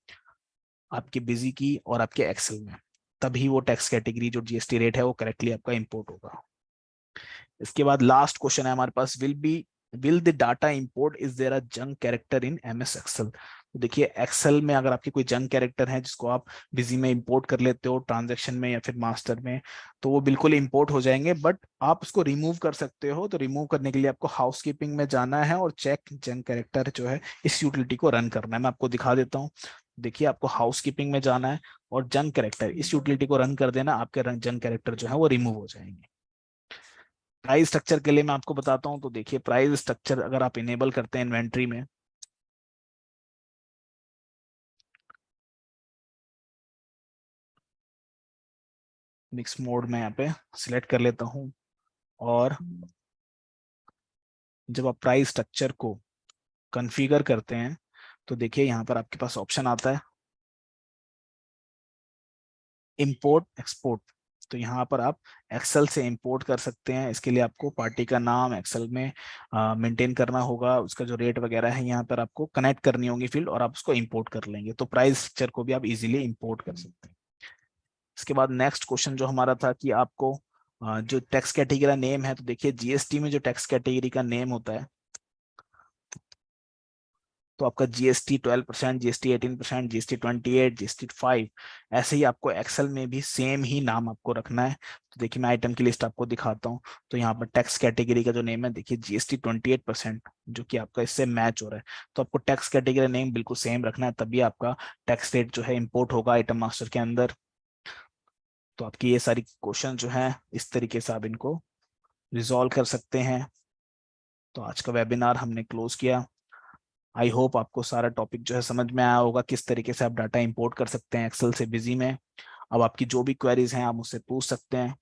आपके बिजी की और आपके एक्सेल में, तभी वो टैक्स कैटेगरी जो GST रेट है वो करेक्टली आपका इंपोर्ट होगा। इसके बाद लास्ट क्वेश्चन है हमारे पास, will the data import is there a junk character in MS Excel. तो देखिए एक्सेल में अगर आपके कोई जंक कैरेक्टर है जिसको आप बिजी में इंपोर्ट कर लेते हो ट्रांजैक्शन में या फिर मास्टर में, तो वो बिल्कुल इंपोर्ट हो जाएंगे, बट आप उसको रिमूव कर सकते हो। तो रिमूव करने के लिए आपको हाउसकीपिंग में जाना है और चेक जंक कैरेक्टर जो है इस यूटिलिटी को रन करना है। मैं आपको दिखा देता हूँ। देखिए आपको हाउसकीपिंग में जाना है और जंक कैरेक्टर इस यूटिलिटी को रन कर देना, आपके जंक कैरेक्टर जो है वो रिमूव हो जाएंगे। प्राइस स्ट्रक्चर के लिए मैं आपको बताता हूँ। तो देखिए प्राइस स्ट्रक्चर अगर आप इनेबल करते हैं इन्वेंट्री में, मिक्स मोड में यहाँ पे सिलेक्ट कर लेता हूँ, और जब आप प्राइस स्ट्रक्चर को कॉन्फ़िगर करते हैं तो देखिए यहाँ पर आपके पास ऑप्शन आता है इंपोर्ट एक्सपोर्ट। तो यहाँ पर आप एक्सेल से इंपोर्ट कर सकते हैं। इसके लिए आपको पार्टी का नाम एक्सेल में मेंटेन करना होगा, उसका जो रेट वगैरह है यहाँ पर आपको कनेक्ट करनी होगी फील्ड, और आप उसको इंपोर्ट कर लेंगे। तो प्राइस स्ट्रक्चर को भी आप इजीली इंपोर्ट कर सकते हैं। इसके बाद नेक्स्ट क्वेश्चन जो हमारा था कि आपको जो टैक्स कैटेगरी का नेम है, तो देखिए जीएसटी में जो टैक्स कैटेगरी का नेम होता है, तो आपका जीएसटी 12%, जीएसटी 18%, जीएसटी 28, जीएसटी 5, ऐसे ही आपको एक्सेल में भी सेम ही नाम आपको रखना है। तो देखिए मैं आइटम की लिस्ट आपको दिखाता हूँ। तो यहाँ पर टैक्स कैटेगरी का जो नेम है, देखिए जीएसटी 28%, जो कि आपका इससे मैच हो रहा है। तो आपको टैक्स कैटेगरी नेम बिल्कुल सेम रखना है, तभी आपका टैक्स रेट जो है इंपोर्ट होगा आइटम मास्टर के अंदर। तो आपकी ये सारी क्वेश्चन जो है इस तरीके से आप इनको रिजॉल्व कर सकते हैं। तो आज का वेबिनार हमने क्लोज किया। आई होप आपको सारा टॉपिक जो है समझ में आया होगा, किस तरीके से आप डाटा इंपोर्ट कर सकते हैं एक्सेल से बिजी में। अब आपकी जो भी क्वेरीज हैं आप मुझसे पूछ सकते हैं।